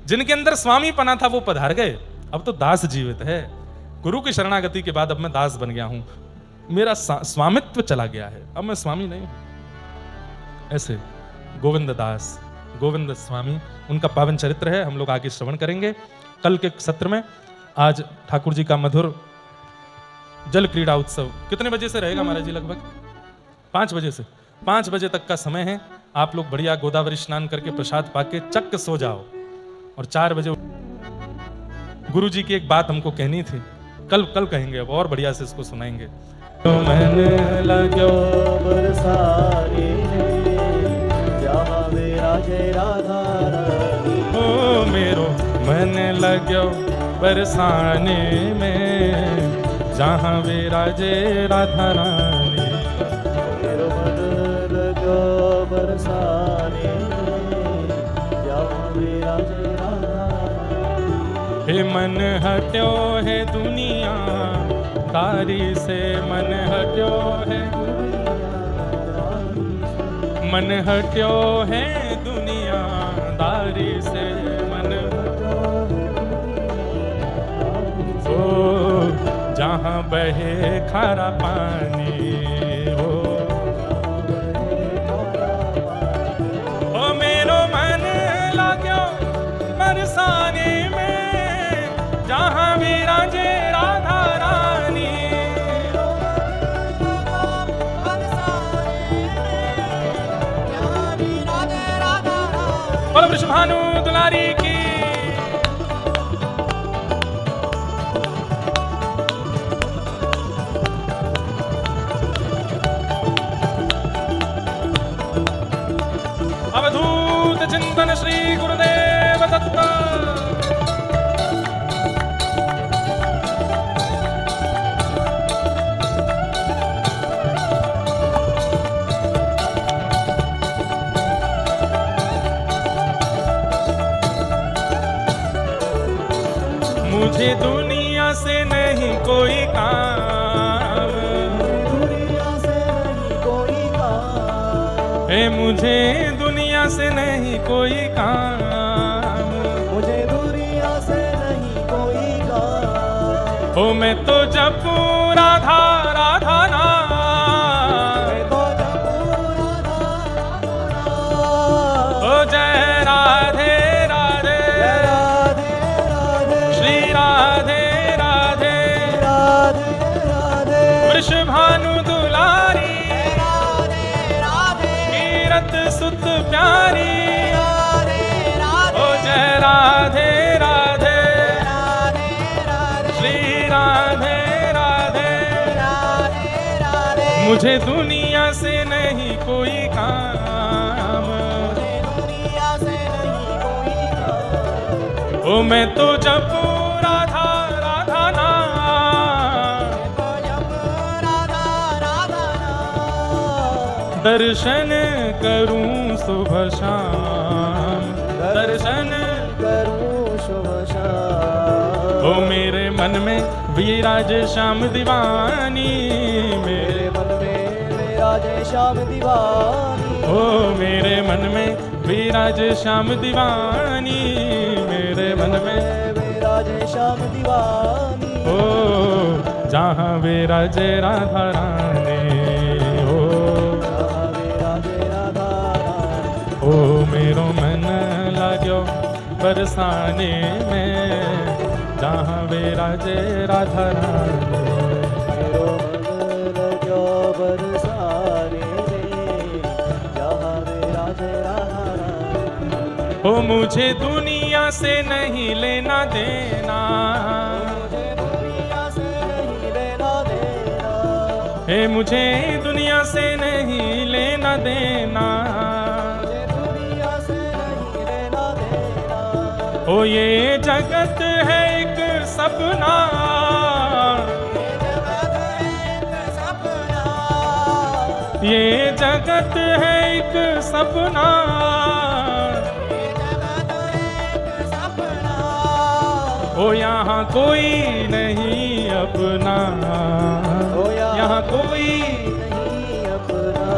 जिनके अंदर स्वामी पना था वो पधार गए, अब तो दास जीवित है। गुरु की शरणागति के बाद अब मैं दास बन गया हूं, मेरा स्वामित्व चला गया है, अब मैं स्वामी नहीं हूं। ऐसे गोविंद दास, गोविंद स्वामी, उनका पावन चरित्र है, हम लोग आगे श्रवण करेंगे कल के सत्र में। आज ठाकुर जी का मधुर जल क्रीड़ा उत्सव कितने बजे से रहेगा महाराज जी? लगभग 5 बजे से 5 बजे तक का समय है। आप लोग बढ़िया गोदावरी स्नान करके प्रसाद पाके चक्क सो जाओ और 4 बजे गुरु जी की एक बात हमको कहनी थी, कल कहेंगे, अब और बढ़िया से इसको सुनाएंगे। तो मैंने लगो बरसाने जहाँ विराजे राधा रानी, ओ मेरो मन लगो बरसाने में जहाँ विराजे राधा रानी। मेरो मन लगो बरसाने जहाँ विराजे राधा रानी। हे मन हट्यो है दुनिया दारी से, मन हट्यो है, मन हट्यो है दुनिया दारी से, मन ओ जहाँ बहे खारा पानी, ओ मेरो मन लाग्यो बरसाने में जहाँ विराजे राधा रानी। बोलो वृषभानु दुलारी की। अवधूत चिंतन श्री गुरुदेव दत्त। मुझे दुनिया से नहीं कोई काम, दुनिया से नहीं कोई काम, हे मुझे दुनिया से नहीं कोई काम, मुझे दुनिया से नहीं कोई काम। हो मैं तो जपू राधा राधा नाम, मैं तो जपू राधा राधा, ओ जय राधे राधे, जय राधे राधे, श्री राधे राधे, राधे राधे, वृषभानु दुलारी, राधे राधे, कीरत सुत प्यारी, राधे राधे, ओ जय राधे राधे, राधे राधे, श्री राधे राधे। राधे राधे, मुझे दुनिया से नहीं कोई काम, मुझे दुनिया से नहीं कोई काम। ओ मैं तो जपू राधा राधा नाम, तो जप राधा राधा नाम, दर्शन करूं सुबह शाम, दर्शन करूं शुभ शाम। ओ मेरे मन में विराज श्याम दीवानी, मेरे मेरे मन में विराजे श्याम दीवानी, ओ मेरे मन में विराज श्याम दीवानी, मेरे मन में विराजे श्याम दीवानी। ओ जहाँ विराजे राधा रानी, ओ जहाँ विराजे राधा रानी, ओ मेरो मन लाग्यो बरसाने में जहाँ विराजे राधा रानी। मेरो मन लगो बरसाने में जहाँ विराजे राधा रानी। हो मुझे दुनिया से नहीं लेना देना, मुझे दुनिया से नहीं लेना देना, हे मुझे दुनिया से नहीं लेना देना। मुझे दुनिया से नहीं लेना देना। ओ ये जगत है एक सपना, ये जगत है एक सपना, ये जगत है एक सपना, ये जगत है एक सपना। ओ यहाँ कोई नहीं अपना, ओ यहाँ कोई नहीं अपना,